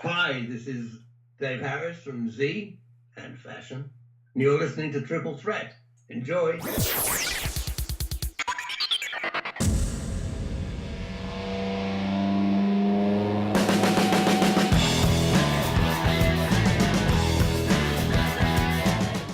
Hi, this is Dave Harris from Z and Fashion, and you're listening to Triple Threat. Enjoy.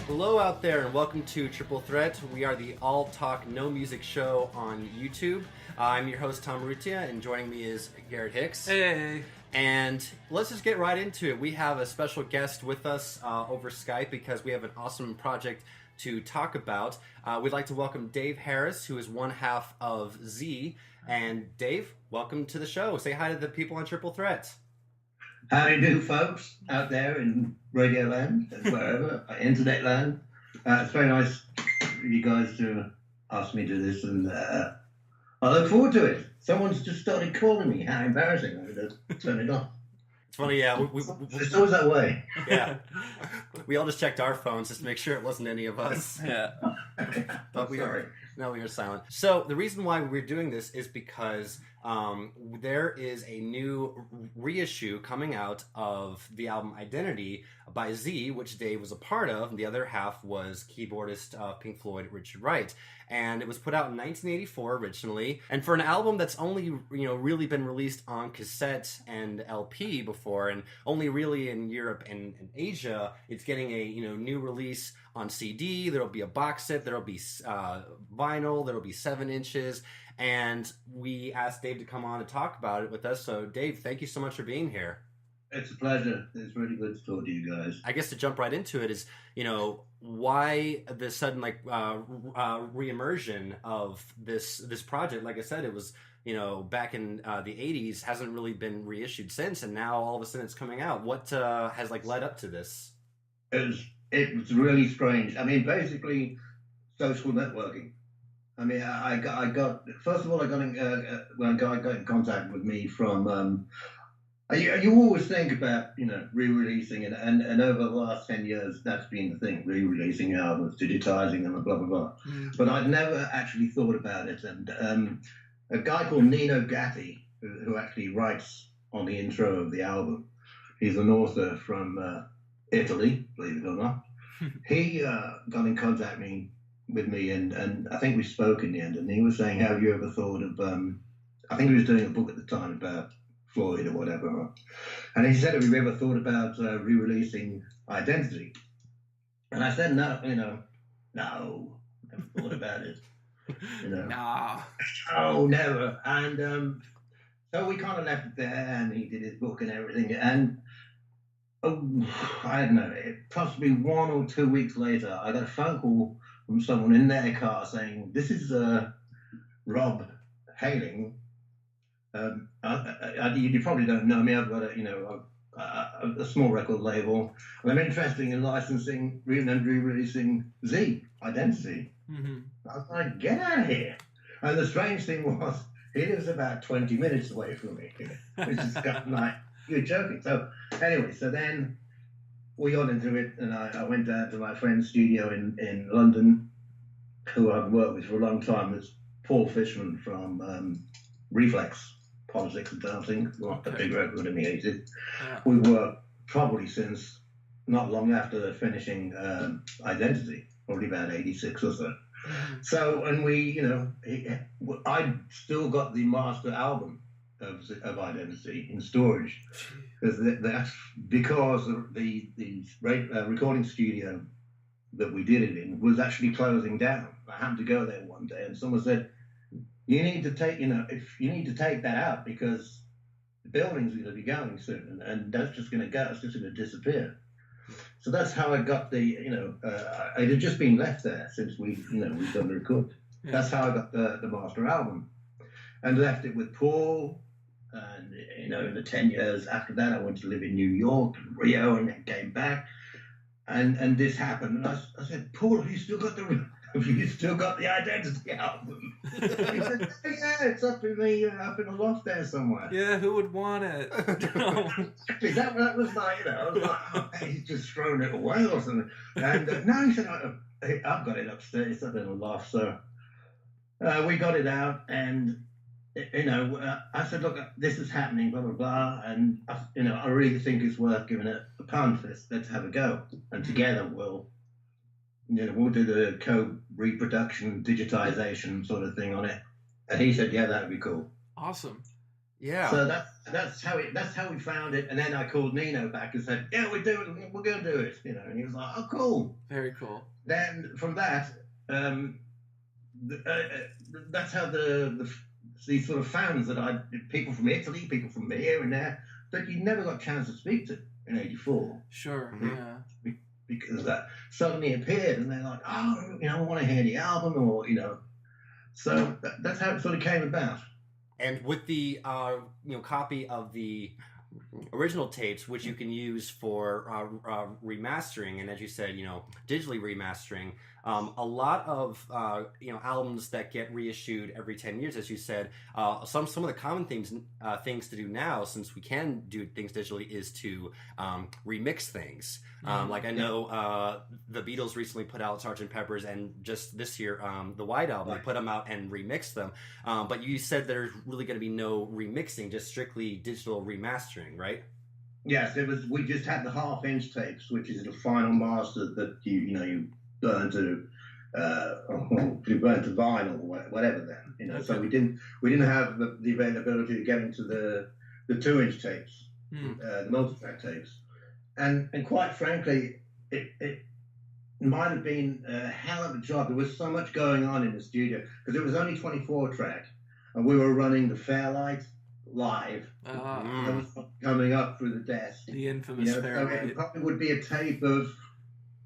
Hello out there and welcome to Triple Threat. We are the all talk no music show on YouTube. I'm your host Tom Urrutia and joining me is Garrett Hicks. Hey. And let's just get right into it. We have a special guest with us over Skype because we have an awesome project to talk about. We'd like to welcome Dave Harris, who is one half of Z. And Dave, welcome to the show. Say hi to the people on Triple Threat. How do you do, folks, out there in Radio Land, wherever, Internet Land? It's very nice of you guys to ask me to do this, and I look forward to it. Someone's just started calling me. How embarrassing. I'm going to turn it off. It's funny, yeah. It's always that way. Yeah. We all just checked our phones just to make sure it wasn't any of us. Yeah. But we Sorry. we were silent. So the reason why we're doing this is because there is a new reissue coming out of the album Identity by Z, which Dave was a part of, and the other half was keyboardist Pink Floyd Richard Wright. And it was put out in 1984 originally. And for an album that's only really been released on cassette and LP before, and only really in Europe and Asia, it's getting a new release on CD. There'll be a box set. There'll be vinyl. There'll be 7 inches. And we asked Dave to come on and talk about it with us. So Dave, thank you so much for being here. It's a pleasure. It's really good to talk to you guys. I guess to jump right into it is, why the sudden reimmersion of this project. Like I said, it was back in the 80s, hasn't really been reissued since, and now all of a sudden it's coming out. What has led up to this? It was really strange. I mean, basically, social networking. I mean, I got first of all, I got when a guy got in contact with me from. You always think about re-releasing and over the last 10 years that's been the thing, re-releasing albums, digitizing them, and blah blah blah. But I'd never actually thought about it. And a guy called Nino Gatti, who actually writes on the intro of the album, he's an author from Italy, believe it or not. He got in contact with me, and I think we spoke in the end. And he was saying, "Have you ever thought of?" I think he was doing a book at the time about Floyd or whatever, and he said, "Have you ever thought about re-releasing Identity?" And I said, "No, no, never thought about it, Nah. oh, never." And so we kind of left it there, and he did his book and everything, and I don't know, possibly 1 or 2 weeks later, I got a phone call from someone in their car saying, "This is Rob Hailing. You probably don't know me. I've got a small record label, and I'm interested in licensing and re-releasing Z Identity." Mm-hmm. I was like, "Get out of here!" And the strange thing was, he lives about 20 minutes away from me, which is like, you're joking. So anyway, so then we got into it, and I went down to my friend's studio in London, who I've worked with for a long time. It's Paul Fishman from Reflex, Politics and Dancing, a big record in the 80s. Yeah. We worked probably since not long after finishing Identity, probably about 86 or so. Mm-hmm. So, and I still got the master album of Identity in storage, that's because the recording studio that we did it in was actually closing down. I happened to go there one day, and someone said, "You need to take, you need to take that out because the building's going to be going soon, and that's just going to go. It's just going to disappear." So that's how I got the, it had just been left there since we've done the record. Yeah. That's how I got the master album, and left it with Paul. And in the 10 years after that, I went to live in New York and Rio, and then came back, and this happened. And I said, "Paul, have you still got the Identity album?" He said, "Yeah, it's up in the loft there somewhere." Yeah, who would want it? that was like, I was like, "Oh, he's just thrown it away or something." And no, he said, "I've got it upstairs. It's up in the loft." So we got it out, and I said, look, this is happening, blah blah blah, and I really think it's worth giving it a punt. Let's have a go, and together we'll do the co-reproduction, digitization sort of thing on it. And he said, yeah, that would be cool. Awesome. Yeah. So that's how we found it. And then I called Nino back and said, yeah, we're going to do it. And he was like, oh, cool. Very cool. Then from that, that's how these sort of fans that people from Italy, people from here and there, that you never got a chance to speak to in '84. Sure. Mm-hmm. Yeah. Because that suddenly appeared, and they're like, oh, I want to hear the album, or So that's how it sort of came about. And with the copy of the original tapes, which you can use for remastering, and as you said, digitally remastering, a lot of albums that get reissued every 10 years, as you said, some of the common things to do now, since we can do things digitally, is to remix things. Like I know the Beatles recently put out Sgt. Pepper's, and just this year the White Album, they put them out and remixed them. But you said there's really going to be no remixing, just strictly digital remastering, right? Yes, it was. We just had the half-inch tapes, which is the final master that you burn to vinyl or whatever. Then okay. So we didn't have the availability to get into the 2-inch tapes, the multitrack tapes, and quite frankly, it might have been a hell of a job. There was so much going on in the studio because it was only 24 track, and we were running the Fairlight live. That was coming up through the desk. The infamous Fairlight. So it probably would be a tape of,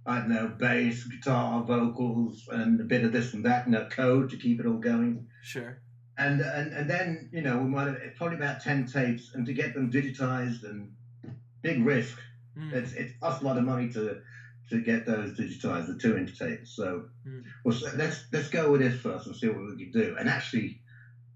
I don't know, bass, guitar, vocals, and a bit of this and that, and a code to keep it all going. Sure. And then we might have probably about 10 tapes, and to get them digitized, and big risk. It costs a lot of money to get those digitized, the 2-inch tapes. So let's go with this first and see what we can do. And actually,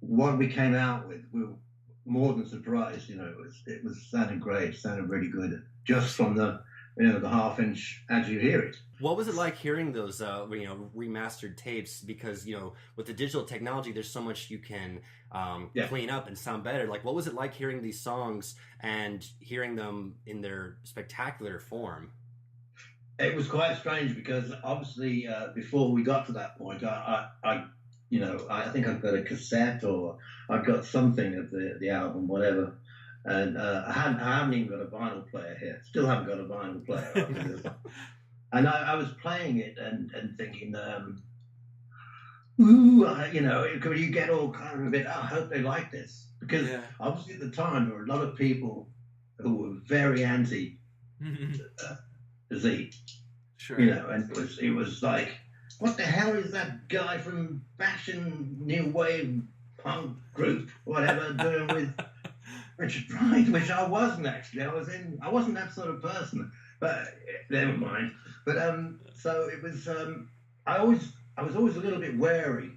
what we came out with, we were more than surprised. It was sounding great, sounded really good, just from the the half-inch as you hear it. What was it like hearing those remastered tapes? Because with the digital technology, there's so much you can clean up and sound better. Like, what was it like hearing these songs and hearing them in their spectacular form? It was quite strange because obviously before we got to that point, I think I've got a cassette or I've got something of the album, whatever. And I haven't even got a vinyl player here. Still haven't got a vinyl player. And I was playing it and thinking, you get all kind of a bit, I hope they like this. Because obviously at the time, there were a lot of people who were very anti Z. Sure. And it was like, what the hell is that guy from Fashion New Wave punk group, whatever, doing with Richard Wright, which I wasn't actually. I wasn't that sort of person, but never mind. But so it was. I was always a little bit wary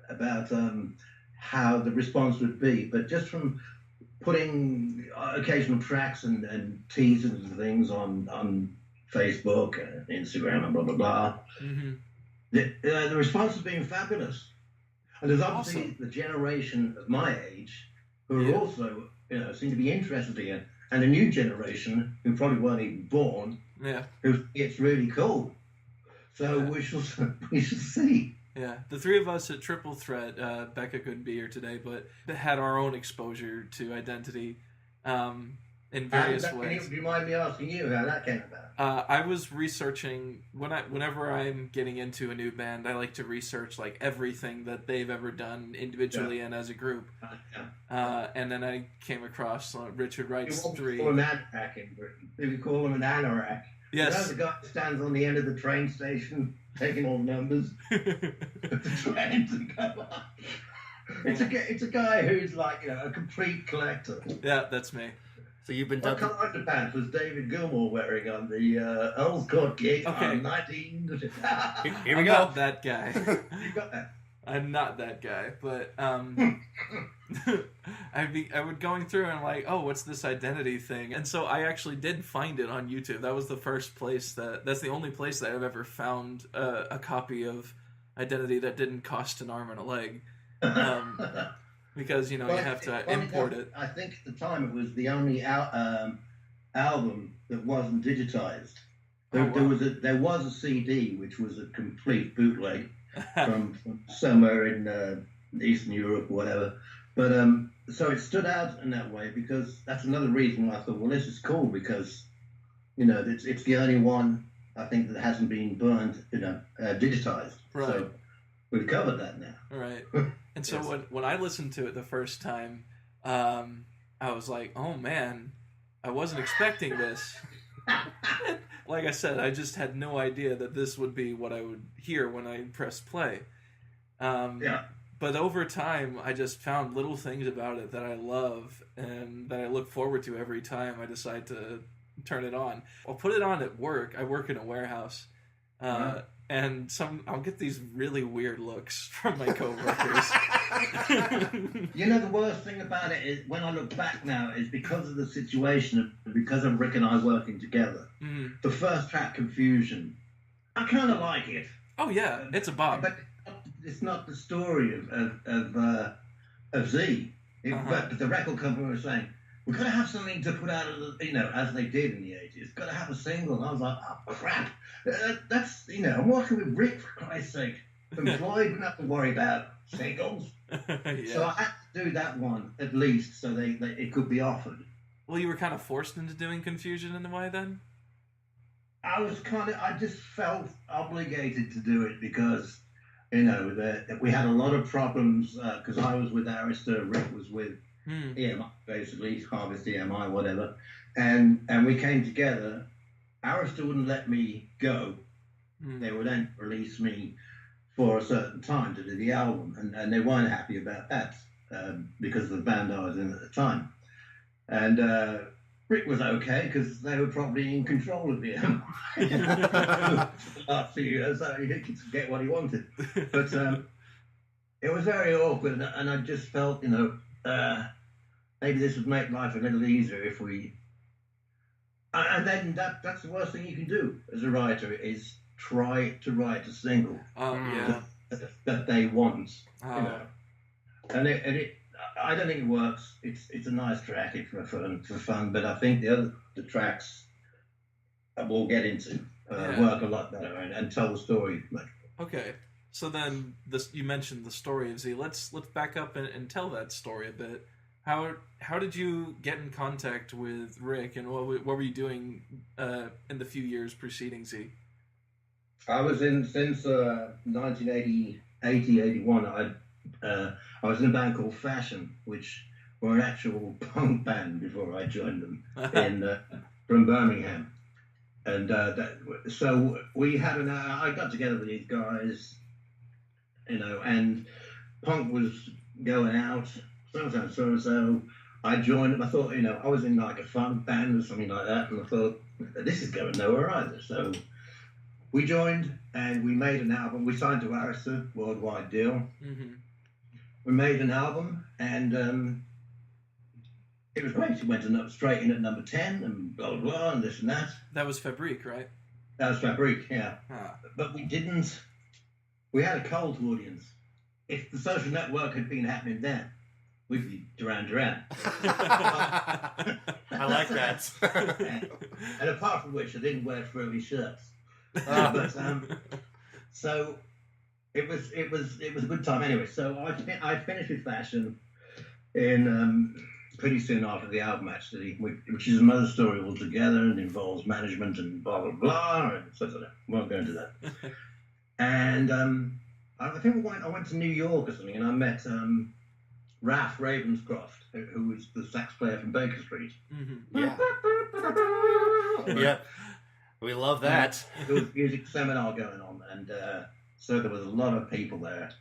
about how the response would be. But just from putting occasional tracks and teasers and things on Facebook, Instagram, and blah blah blah, the response has been fabulous. And there's obviously the generation of my age who are also seem to be interested in it, and a new generation who probably weren't even born, who it's really cool. So we shall see. Yeah, the three of us at Triple Threat, Becca couldn't be here today, but had our own exposure to Identity in various ways. Do you mind me asking you how that came about? I was researching whenever I'm getting into a new band, I like to research like everything that they've ever done individually and as a group. And then I came across Richard Wright's three. You call him anorak in Britain. You call him an anorak. Yes. The guy stands on the end of the train station taking all the numbers. The trains and go on. It's a guy who's like a complete collector. Yeah, that's me. So you've been What colour underpants was David Gilmour wearing on the Earl's Court gig on 19... Here we go. I'm not that guy. You got that? I'm not that guy, but I would going through and I'm like, oh, what's this Identity thing? And so I actually did find it on YouTube. That was the first place that's the only place that I've ever found a copy of Identity that didn't cost an arm and a leg. because you have to import it. I think at the time it was the only album that wasn't digitized. There was a CD which was a complete bootleg from somewhere in Eastern Europe or whatever. But so it stood out in that way because that's another reason why I thought, well, this is cool because it's the only one I think that hasn't been burned, digitized. Right. So we've covered that now. Right. And so when I listened to it the first time, I was like, oh man, I wasn't expecting this. Like I said, I just had no idea that this would be what I would hear when I pressed play. But over time, I just found little things about it that I love and that I look forward to every time I decide to turn it on. I'll put it on at work. I work in a warehouse. And I'll get these really weird looks from my coworkers. The worst thing about it is, when I look back now, is because of the situation, because of Rick and I working together. Mm. The first track, Confusion, I kind of like it. Oh yeah, it's a bop. But it's not the story of Z. But the record company was saying, we've got to have something to put out, as they did in the 80s. Got to have a single. And I was like, oh, crap. That's, I'm working with Rick, for Christ's sake. Employed, don't have to worry about singles. Yeah. So I had to do that one, at least, so it could be offered. Well, you were kind of forced into doing Confusion in a way, then? I just felt obligated to do it because, we had a lot of problems, because I was with Arista, Rick was with EMI, basically, Harvest EMI, whatever. And we came together. Arista wouldn't let me go. They would then release me for a certain time to do the album. And they weren't happy about that because of the band I was in at the time. And Rick was okay because they were probably in control of the EMI. Last few years, so he could get what he wanted. But it was very awkward. And I just felt, maybe this would make life a little easier if we... And then that's the worst thing you can do as a writer is try to write a single that they want. And it I don't think it works. It's a nice track for fun, but I think the tracks that we'll get into work a lot better and tell the story. Okay. So then you mentioned the story of Z. Let's back up and tell that story a bit. How did you get in contact with Rick, and what were you doing in the few years preceding Z? I was since 1980, 81. I was in a band called Fashion, which were an actual punk band before I joined them from Birmingham, and so we had I got together with these guys, and punk was going out. So I joined them. I thought, I was in like a funk band or something like that, and I thought, this is going nowhere either. So we joined and we made an album. We signed to Arista, worldwide deal. Mm-hmm. We made an album, and it was great. It went straight in at number 10 and blah, blah, blah, and this and that. That was Fabrique, right? That was Fabrique, yeah. But we had a cult audience. If the Social Network had been happening then, we'd be Duran Duran. I like that. And apart from which, I didn't wear frilly shirts. So it was a good time anyway. So I finished with Fashion in pretty soon after the album, actually, which is another story altogether and involves management and blah blah blah. And so we won't go into that. And I think I went to New York or something, and I met Ralph Ravenscroft, who was the sax player from Baker Street. Mm-hmm. Yeah. Yep. We love that. There was a music seminar going on, and so there was a lot of people there.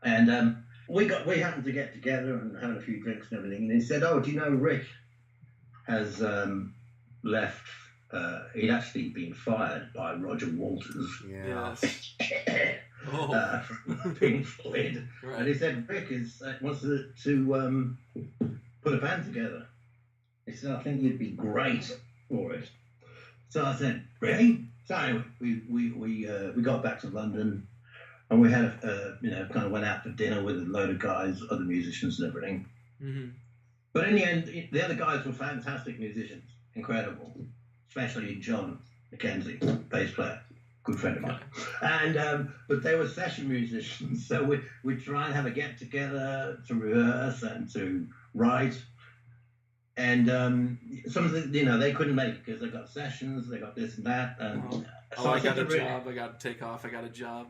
And we happened to get together and had a few drinks and everything. And he said, "Oh, do you know Rick has left? He'd actually been fired by Roger Waters." Yeah. From Pink Floyd. Right. And he said, Rick wants to put a band together. He said, I think you'd be great for it. So I said, really? So anyway, we got back to London. and we had kind of went out for dinner with a load of guys, other musicians and everything. Mm-hmm. But in the end, the other guys were fantastic musicians, incredible, especially John McKenzie, bass player, good friend of mine. And but they were session musicians, so we'd try and have a get together to rehearse and to write. And some of the, they couldn't make it because they got sessions, they got this and that. And so I got a job, I got to take off, I got a job.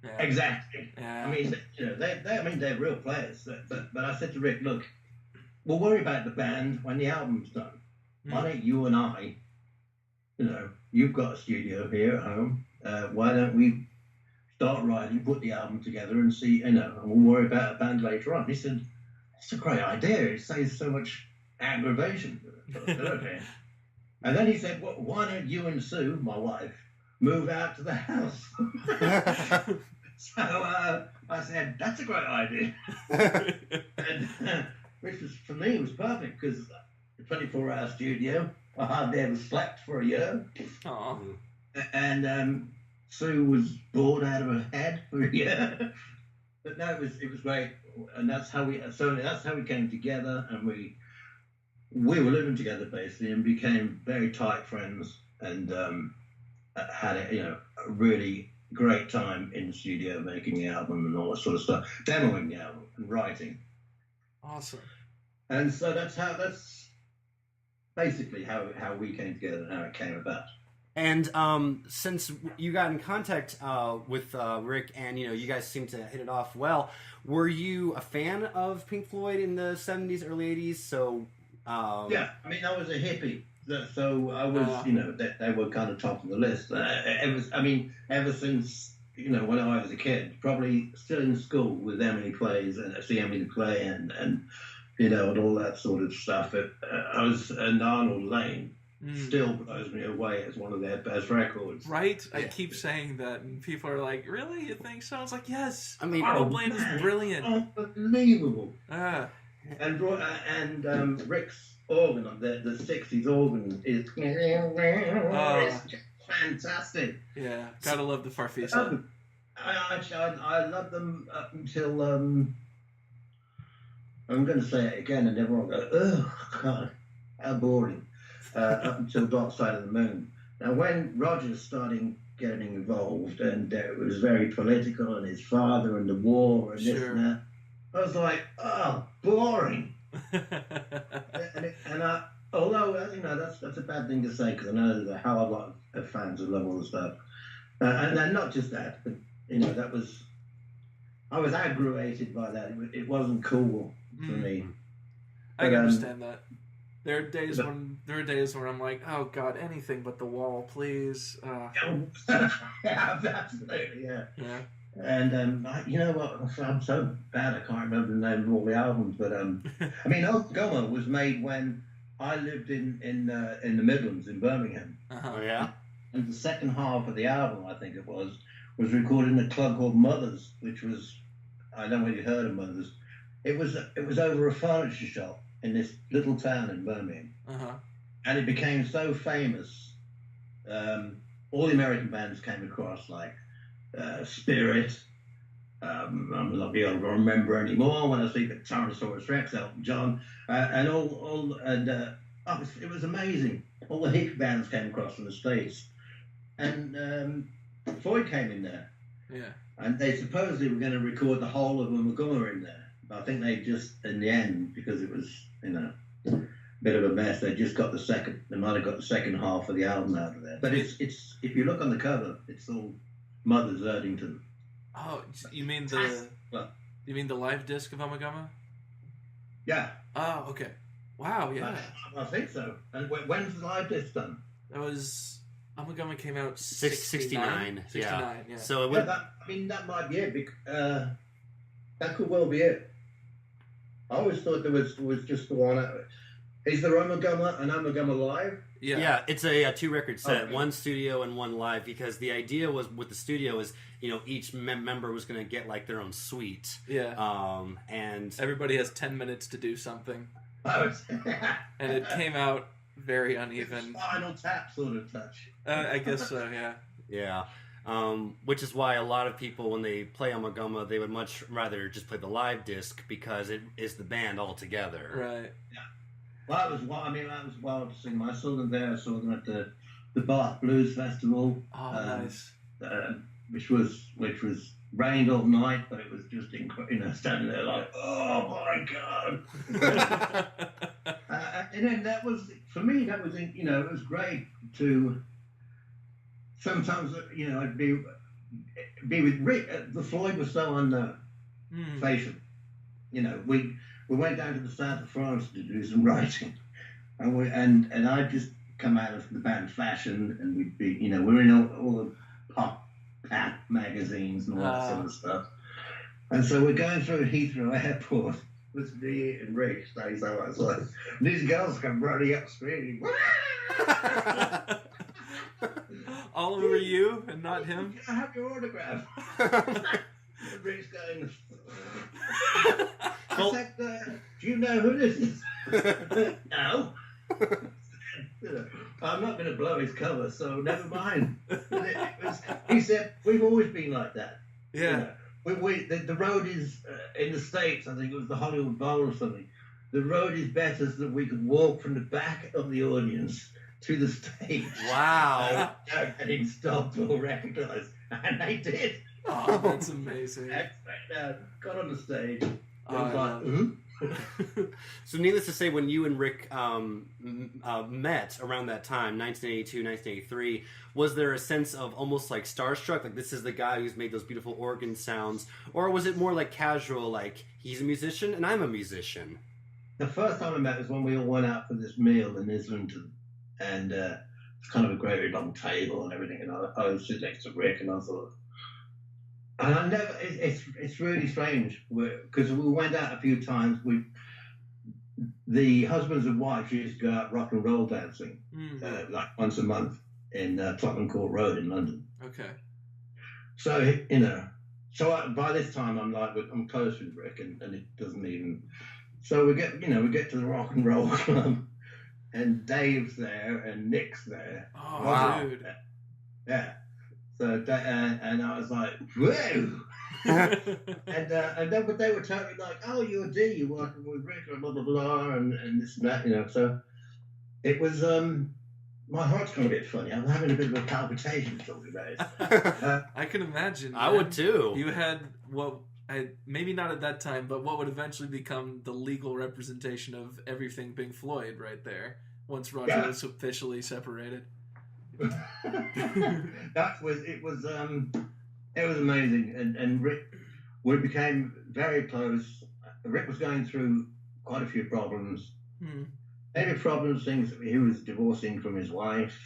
Yeah. Exactly. Yeah. I mean, they're real players. But I said to Rick, look, we'll worry about the band when the album's done. Why don't you and I, you've got a studio here at home. Why don't we start writing, put the album together, and see, and we'll worry about a band later on. He said, that's a great idea. It saves so much aggravation. Okay. And then he said, well, why don't you and Sue, my wife, move out to the house? So I said, that's a great idea. And, which was, for me, was perfect because the 24-hour studio, I hardly ever slept for a year. Aww. And Sue was bored out of her head for a year. But no, it was great. And that's how we came together, and we were living together basically and became very tight friends, and had a really great time in the studio making the album and all that sort of stuff, demoing the album and writing. Awesome. And so that's basically how we came together and how it came about. And since you got in contact with Rick, and you guys seem to hit it off well, were you a fan of Pink Floyd in the 70s, early 80s? So yeah, I mean, I was a hippie, so I was, they were kind of top of the list. Ever since when I was a kid, probably still in school with Emily plays and see Emily play and all that sort of stuff. I was and Arnold Lane. Still blows me away as one of their best records. Right? Yeah. I keep saying that, and people are like, really? You think so? I was like, yes. I mean, Arnold Lane is brilliant. Unbelievable. And Rick's organ, the 60s organ, is fantastic. Yeah, gotta love the Farfisa. I love them up until, I'm going to say it again and everyone will go, oh, God, how boring. Up until Dark Side of the Moon. Now, when Roger's starting getting involved, and it was very political, and his father and the war and this and that, I was like, oh, boring. Although that's a bad thing to say because I know there's a hell of a lot of fans who love all the stuff, and then not just that, but that was, I was aggravated by that. It wasn't cool for me. I can understand that. There are days where I'm like, oh God, anything but The Wall, please. Yeah, absolutely, yeah. And you know what? I'm so bad I can't remember the name of all the albums, but I mean, Oklahoma was made when I lived in the Midlands in Birmingham. Oh yeah. And the second half of the album, I think it was recorded in a club called Mothers, which was, I don't know if you heard of Mothers. It was over a furniture shop in this little town in Birmingham. And it became so famous. All the American bands came across, like Spirit. I'm not be able to remember anymore when I see the Tyrannosaurus Rex, Elton John, it was amazing. All the hippie bands came across from the States, and Floyd came in there. Yeah. And they supposedly were going to record the whole of Ummagumma in there. I think they just, in the end, because it was, a bit of a mess, they just got they might have got the second half of the album out of there. But it's if you look on the cover, it's all Mother's Erdington. Oh, you mean the live disc of Ummagumma? Yeah. Oh, okay. Wow, yeah. I think so. And when's the live disc done? That was, Ummagumma came out 69. 69, yeah. So it would... that might be it. That could well be it. I always thought there was just the one. Is there Ummagumma and Ummagumma Live? Yeah, it's a 2-record set, one studio and one live, because the idea was with the studio is, each member was going to get like their own suite. Yeah. And everybody has 10 minutes to do something. And it came out very uneven. Spinal Tap sort of touch. I guess so, yeah. Yeah. Which is why a lot of people, when they play Amagama, they would much rather just play the live disc because it is the band all together. Right. Yeah. Well, that was wild to see them. I saw them there. I saw them at the Bath Blues Festival. Oh, nice. Which was rained all night, but it was just incredible. Standing there like, oh my god. And then that was, for me, that was, it was great to. Sometimes, I'd be with Rick. The Floyd was so unknown, facial. We went down to the south of France to do some writing, and I'd just come out of the band Fashion, and we'd be, we're in all the pop magazines and all that sort of stuff. And so we're going through Heathrow Airport. With me and Rick stays outside. And these girls come running up screaming. All over you and not him? Can I have your autograph? Rick's going. I said, do you know who this is? No. I'm not going to blow his cover, so never mind. He said, we've always been like that. Yeah. The road is, in the States, I think it was the Hollywood Bowl or something, the road is better so that we could walk from the back of the audience to the stage. Wow. Without getting stopped or recognized. And they did. Oh, that's amazing. Got on the stage. So needless to say, when you and Rick met around that time, 1982, 1983, was there a sense of almost like starstruck, like this is the guy who's made those beautiful organ sounds, or was it more like casual, like he's a musician and I'm a musician? The first time I met was when we all went out for this meal in Islington, and it's kind of a great long table and everything, and I was sitting next to Rick, and I thought, and I never, it's really strange, because we went out a few times. The husbands and wives used to go out rock and roll dancing, like once a month in Tottenham Court Road in London. Okay. So, by this time I'm close with Rick, and it doesn't even, so we get to the rock and roll club, and Dave's there, and Nick's there. Oh, wow. Dude. Yeah. So, and I was like, whoa! and then they were totally like, oh, you're D, you're working with Rick, and blah, blah, blah, and this and that, So it was, my heart's gone a bit funny. I'm having a bit of a palpitation talking about it. I can imagine. I would too. You had maybe not at that time, but what would eventually become the legal representation of everything Pink Floyd right there, once Roger was officially separated. It was amazing, and Rick, we became very close. Rick was going through quite a few problems. Maybe problems, things he was divorcing from his wife,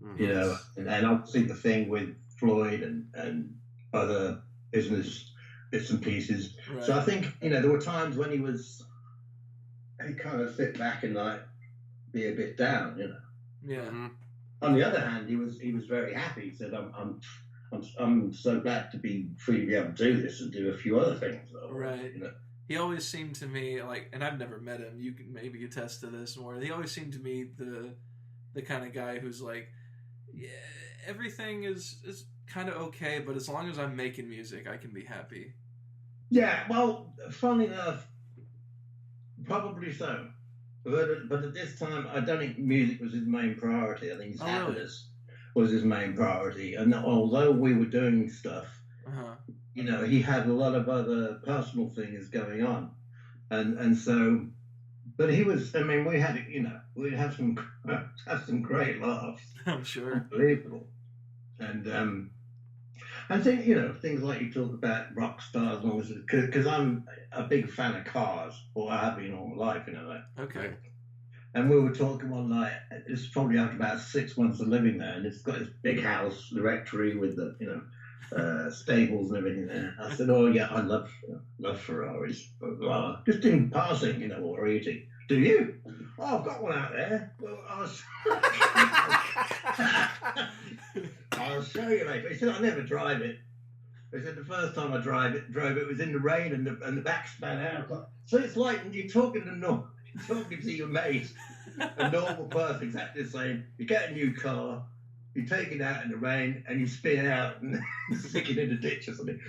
and obviously the thing with Floyd and other business bits and pieces. Right. So I think there were times when he kind of sit back and like be a bit down, Yeah. Mm-hmm. On the other hand, he was very happy. He said, "I'm so glad to be free to be able to do this and do a few other things." Though, right. He always seemed to me like, and I've never met him. You can maybe attest to this more. He always seemed to me the kind of guy who's like, yeah, everything is kind of okay, but as long as I'm making music, I can be happy. Yeah. Well, funny enough, probably so. But at this time, I don't think music was his main priority. I think his happiness was his main priority. And although we were doing stuff, he had a lot of other personal things going on. And so, but he was, we had, we'd have some great laughs. I'm sure. Unbelievable. And I think, things like you talk about rock stars and all this, because I'm a big fan of cars, or I have been all my life, that. Okay. And we were talking one night, it's probably after about 6 months of living there, and it's got this big house, the rectory with the, stables and everything there. I said, oh yeah, I love Ferraris, blah, blah. Just in passing, what we're eating. Do you? Oh, I've got one out there. Well, I'll show you later. He said, I never drive it. He said, the first time I drove it was in the rain and the back span out. So it's like you're talking to your mate, a normal person, exactly the same. You get a new car, you take it out in the rain and you spin it out and stick it in the ditch or something.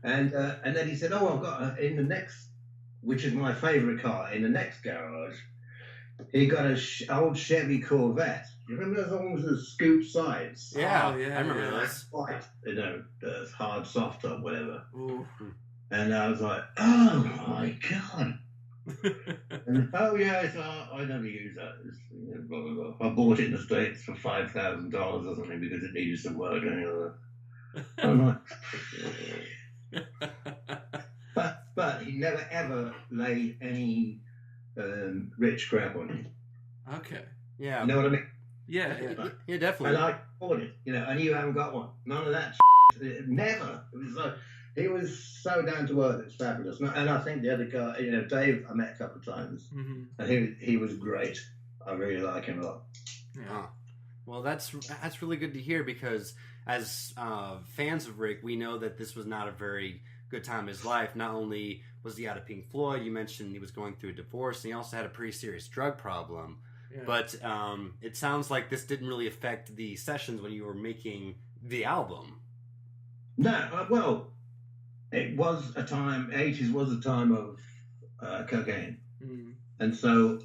And then he said, oh, I've got in the next, which is my favourite car, in the next garage, he got an old Chevy Corvette. You remember those ones with the scoop sides? Yeah, Oh, yeah, I remember yeah. this. White, the hard soft top, whatever. Ooh. And I was like, oh my God. And, oh yeah, I never use that. Blah, blah, blah. I bought it in the States for $5,000 or something because it needed some work. I'm like, but he never ever laid any rich crap on you. Okay. Yeah. You know what I mean? Yeah. Yeah, definitely. And I bought it, and you haven't got one. None of that. Never. It was like, he was so down to earth. It's fabulous. And I think the other guy, Dave, I met a couple of times, and he was great. I really like him a lot. Yeah. Well, that's really good to hear, because as fans of Rick, we know that this was not a very good time in his life. Not only was he out of Pink Floyd, you mentioned he was going through a divorce, and he also had a pretty serious drug problem. Yeah. But it sounds like this didn't really affect the sessions when you were making the album. No, well, it was a time. 80s was a time of cocaine, and so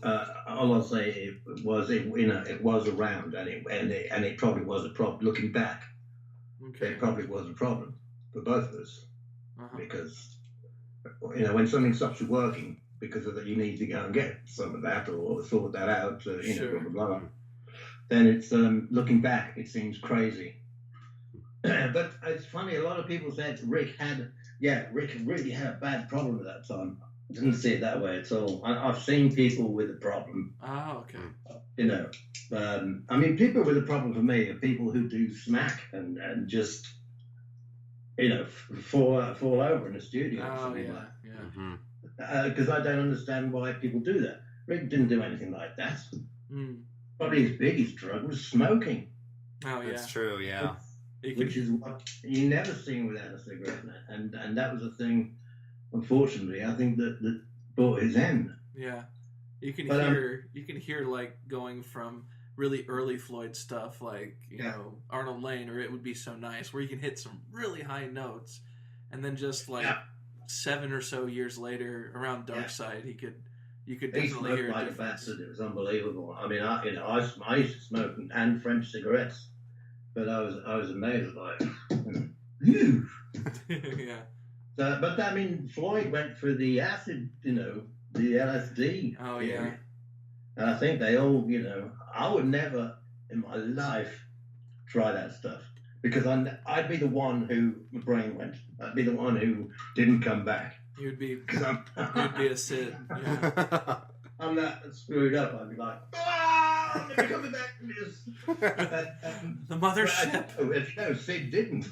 all I'll say it was around, and it probably was a problem. Looking back, it probably was a problem for both of us, because when something stops you working because of that, you need to go and get some of that or sort that out. Sure. Blah blah blah. Then it's looking back, it seems crazy. But it's funny, a lot of people said Rick really had a bad problem at that time. I didn't see it that way at all. I've seen people with a problem. Oh, okay. I mean, people with a problem for me are people who do smack and just, fall over in the studio. Oh, yeah, like. yeah. Because I don't understand why people do that. Rick didn't do anything like that. Probably his biggest drug was smoking. Oh, yeah. That's true, yeah. Which is what you never seen without a cigarette, and that was a thing. Unfortunately, I think that brought his end. Yeah, you can hear like going from really early Floyd stuff, like you know Arnold Lane, or It Would Be So Nice, where you can hit some really high notes, and then just like 7 or so years later, around Dark Side, you could definitely hear like a difference. It was unbelievable. I mean, I used to smoke and French cigarettes. But I was amazed, like, yeah. So, but I mean, Floyd went for the acid, the LSD. Oh theory. yeah. And I think they all, I would never in my life try that stuff, because I'd be the one who my brain went. I'd be the one who didn't come back. You'd be a Sid. Yeah. I'm that screwed up. I'd be like, they're coming back to this. The mothership. Sid didn't.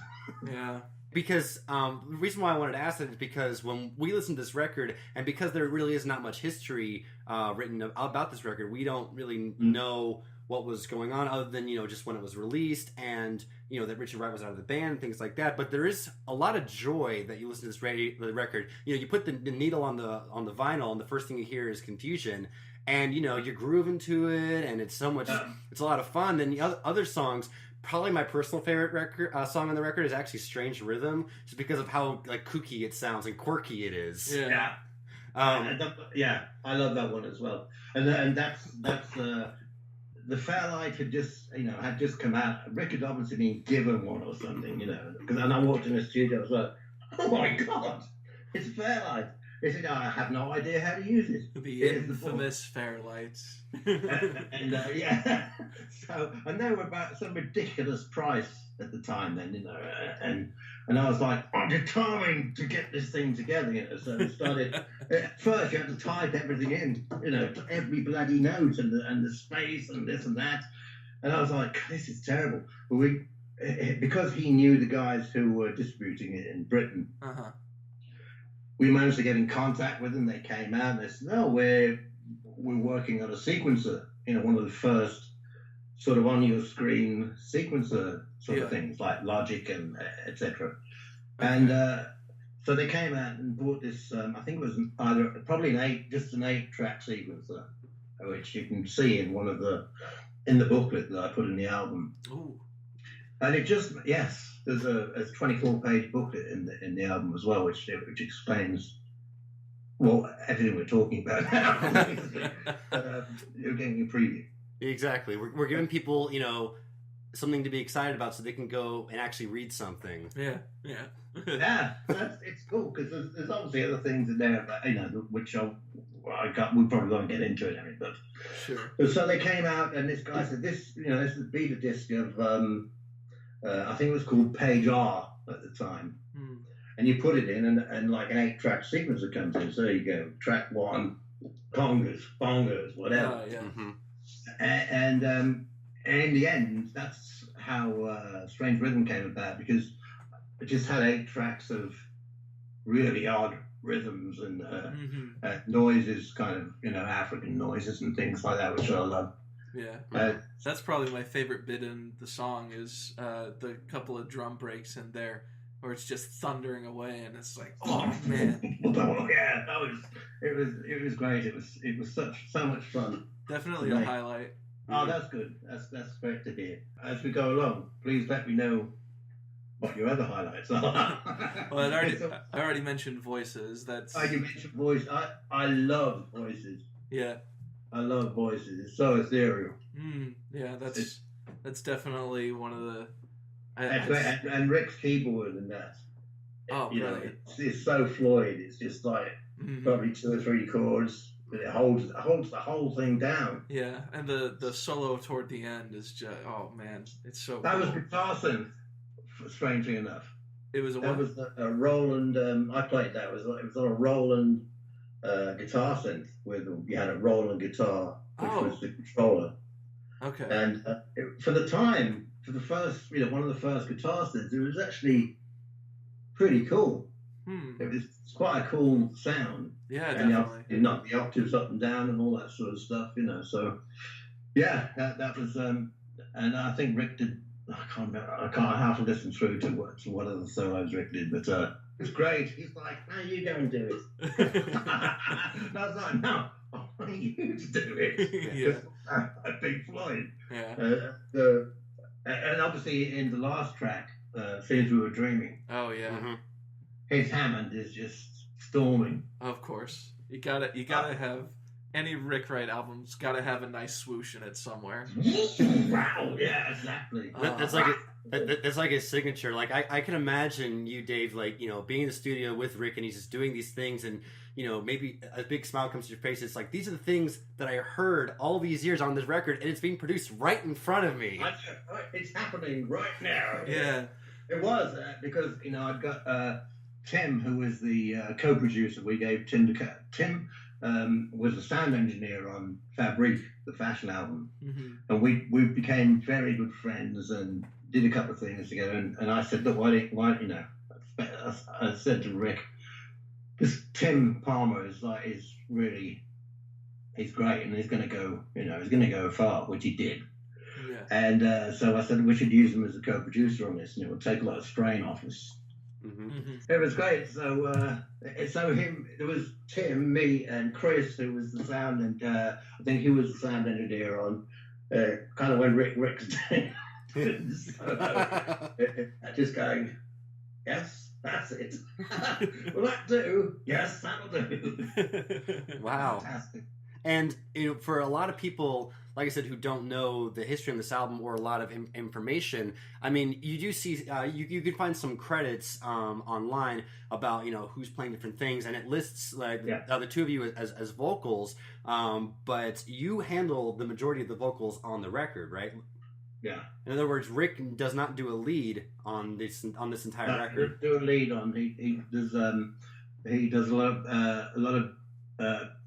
Yeah. Because the reason why I wanted to ask that is because when we listen to this record, and because there really is not much history written about this record, we don't really know what was going on other than, just when it was released and, that Richard Wright was out of the band and things like that. But there is a lot of joy that you listen to this the record. You put the needle on the vinyl, and the first thing you hear is Confusion. And, you're grooving to it, and it's so much, it's a lot of fun. Then the other songs, probably my personal favorite song on the record is actually Strange Rhythm, just because of how, like, kooky it sounds and quirky it is. Yeah. I love that one as well. And that's the Fairlight had just come out. Rick had obviously been given one or something, because I walked in the studio, I was like, oh my God, it's a Fairlight. They said, I have no idea how to use it. The infamous Fairlights. So, and they were about some ridiculous price at the time then, and I was like, I'm determined to get this thing together, so I started, at first you had to type everything in, every bloody note and the space and this and that, and I was like, this is terrible. But because he knew the guys who were distributing it in Britain, we managed to get in contact with them. They came out and they said, no, we're working on a sequencer, one of the first sort of on your screen sequencer sort of things, like Logic and etc. And so they came out and bought this, I think it was probably an 8-track sequencer, which you can see in in the booklet that I put in the album. Ooh. And it just, yes, there's a 24-page booklet in the album as well, which explains everything we're talking about now. You're getting a preview. Exactly. We're giving people, something to be excited about, so they can go and actually read something. Yeah. Yeah, it's cool because there's obviously other things in there, but which we probably won't get into it. But sure. So they came out, and this guy said, "This is the beta disc of I think it was called Page R at the time, and you put it in, and like an 8-track sequencer comes in. So there you go, track 1, congas, bongos, whatever. Yeah. Mm-hmm. And in the end, that's how Strange Rhythm came about, because it just had 8 tracks of really odd rhythms and noises, kind of African noises and things like that, which I love. Yeah, that's probably my favorite bit in the song is the couple of drum breaks in there where it's just thundering away, and it's like, oh man, yeah, it was great. It was so much fun. Definitely a highlight. Oh, that's good. That's great to hear. As we go along, please let me know what your other highlights are. Well, I already mentioned voices. You mentioned voice. I love voices. Yeah. I love voices. It's so ethereal. Yeah, that's definitely one of the. And Rick's keyboard and that. Oh, brilliant. It's so fluid. It's just like probably 2 or 3 chords. But it holds the whole thing down. Yeah, and the solo toward the end is just, oh man, it's so. That was guitar synth, strangely enough. It was a Roland. I played that. It was on a Roland guitar synth you had a Roland guitar, which was the controller. Okay. And for the time, for the first, one of the first guitar synths, it was actually pretty cool. It was quite a cool sound. Yeah, and definitely. You knock the octaves up and down and all that sort of stuff, So, yeah, that was. And I think Rick did. I can't remember. I have to listen through to what other solos Rick did, but it's great. He's like, "No, you go and do it." I was like, "No, I want you to do it." Yeah. Pink Floyd. Yeah. And obviously in the last track, "Things We Were Dreaming." Oh yeah. Mm-hmm. His Hammond is just storming. Of course, you gotta have any Rick Wright album's gotta have a nice swoosh in it somewhere. Wow! Yeah, exactly. It's like his signature. Like I can imagine you, Dave, like being in the studio with Rick, and he's just doing these things, and maybe a big smile comes to your face. It's like, these are the things that I heard all these years on this record, and it's being produced right in front of me. It's happening right now. Yeah, it was because I've got. Tim, who was the co-producer, we gave Tim to Tim was the sound engineer on Fabrique, the fashion album, and we became very good friends and did a couple of things together. And I said, look, I said to Rick, this Tim Palmer is really, he's great, and he's going to go far, which he did. Yeah. And so I said we should use him as a co-producer on this, and it would take a lot of strain off us. It was great. So there was Tim, me, and Chris, who was the sound, and I think he was the sound engineer on kind of when Rick's doing. Just going, yes, that's it. Will that do? Yes, that'll do. Wow. Fantastic. And for a lot of people, like I said, who don't know the history of this album or a lot of information, I mean, you do see you can find some credits online about who's playing different things, and it lists the two of you as vocals, but you handle the majority of the vocals on the record, right? Yeah. In other words, Rick does not do a lead on this entire record. Do a lead on. He does a lot of.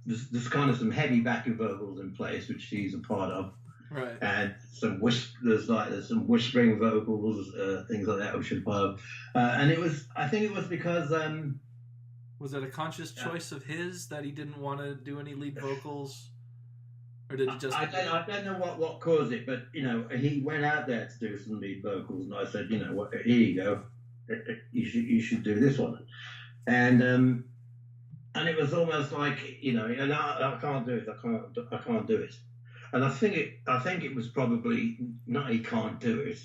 There's kind of some heavy backing vocals in place, which he's a part of, right? And some there's some whispering vocals, things like that, which is part of. And I think it was because. Was it a conscious choice of his that he didn't want to do any lead vocals, or did it just? I don't know what caused it, but he went out there to do some lead vocals, and I said, what? Here you go, you should do this one, and it was almost like, and I can't do it. I can't do it. And I think it was probably not he can't do it.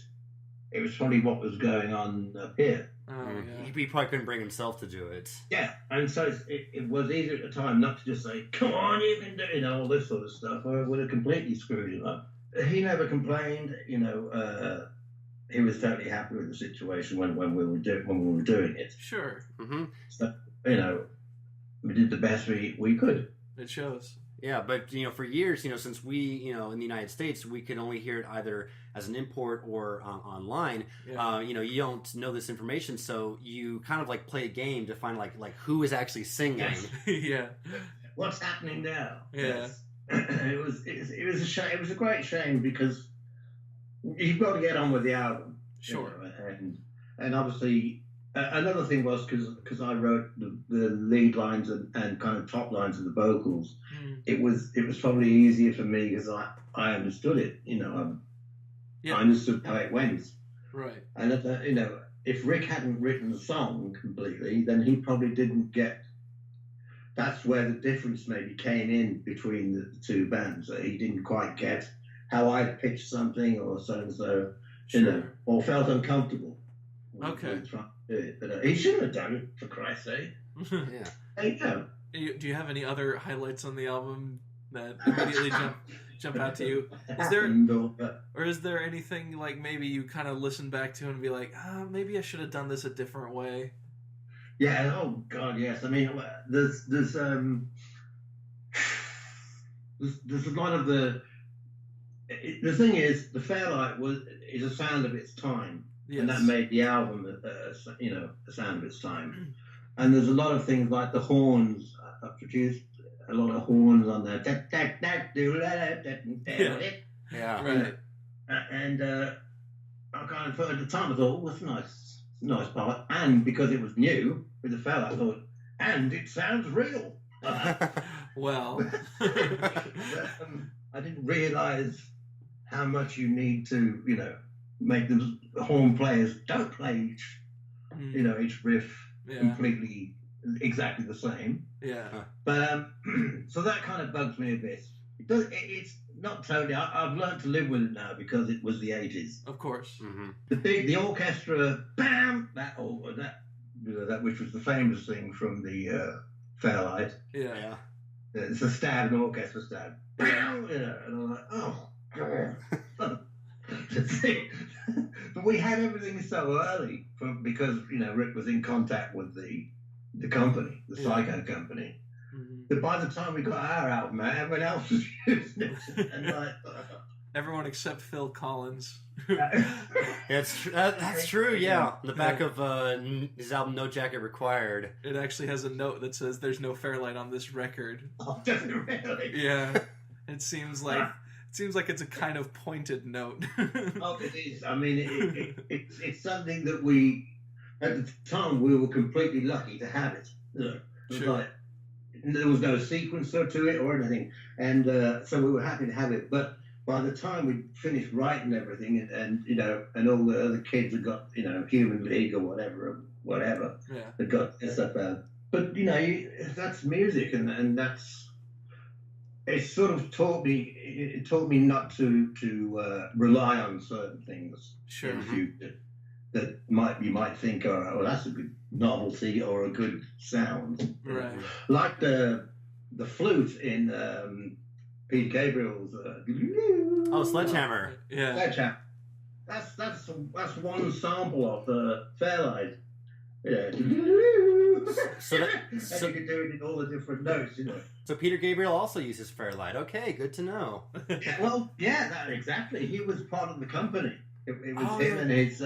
it was probably what was going on up here. Oh, yeah. He probably couldn't bring himself to do it. Yeah, and so it was easier at the time not to just say, "Come on, you can do it," all this sort of stuff, or it would have completely screwed him up. He never complained, he was totally happy with the situation when we were doing it. Sure. Mm-hmm. So, we did the best we could. It shows. Yeah, but for years, since we, in the United States, we could only hear it either as an import or online. Yeah. You don't know this information, so you kind of like play a game to find like who is actually singing. Yes. Yeah. What's happening now? Yeah. Yes. It was a shame. It was a great shame because you've got to get on with the album. Sure. And obviously another thing was because I wrote the lead lines and kind of top lines of the vocals. It was probably easier for me because I understood it. I understood how it went. Right. And if Rick hadn't written the song completely, then he probably didn't get. That's where the difference maybe came in between the two bands. He didn't quite get how I pitched something or so and so, or felt uncomfortable. Okay. Trying to do it. But he shouldn't have done it, for Christ's sake. Yeah. There you go. Do you have any other highlights on the album that immediately jump out to you? Is there anything like maybe you kind of listen back to and be like, maybe I should have done this a different way? Yeah. Oh God, yes. I mean, there's a lot of the thing is the Fairlight is a sound of its time, yes. And that made the album a sound of its time. And there's a lot of things like the horns. I produced a lot of horns on there. Yeah. Right. And I kind of at the time I thought, that's a nice part. And because it was new with the Fairlight, I thought, and it sounds real. Well, I didn't realise how much you need to, make the horn players don't play each riff completely exactly the same. Yeah. But so that kind of bugs me a bit. It's not totally. I've learned to live with it now because it was the 80s. Of course. Mm-hmm. The orchestra, bam, that which was the famous thing from the Fairlight. Yeah. It's a stab, an orchestra stab. Bam, and I'm like, oh God. But we had everything so early because Rick was in contact with the company, the Psycho company. Mm-hmm. That by the time we got our album out, everyone else was using it, and everyone except Phil Collins. That's true. Yeah, the back of his album "No Jacket Required." It actually has a note that says, "There's no Fairlight on this record." Oh, does it really? Yeah, it seems like it's a kind of pointed note. Oh, it is. I mean, it's something that we at the time we were completely lucky to have it. It was like there was no sequencer to it or anything, and so we were happy to have it. But by the time we finished writing everything, and all the other kids had got Human League or whatever, had got their stuff out. But that's music, and that's. It sort of taught me not to rely on certain things sure. in the future that you might think, oh, that's a good novelty or a good sound. Right. Like the flute in Peter Gabriel's. Sledgehammer. Yeah. Sledgehammer. That's one sample of the Fairlight. Yeah. And you can do it in all the different notes, So Peter Gabriel also uses Fairlight. Okay, good to know. Exactly. He was part of the company. It was him and his.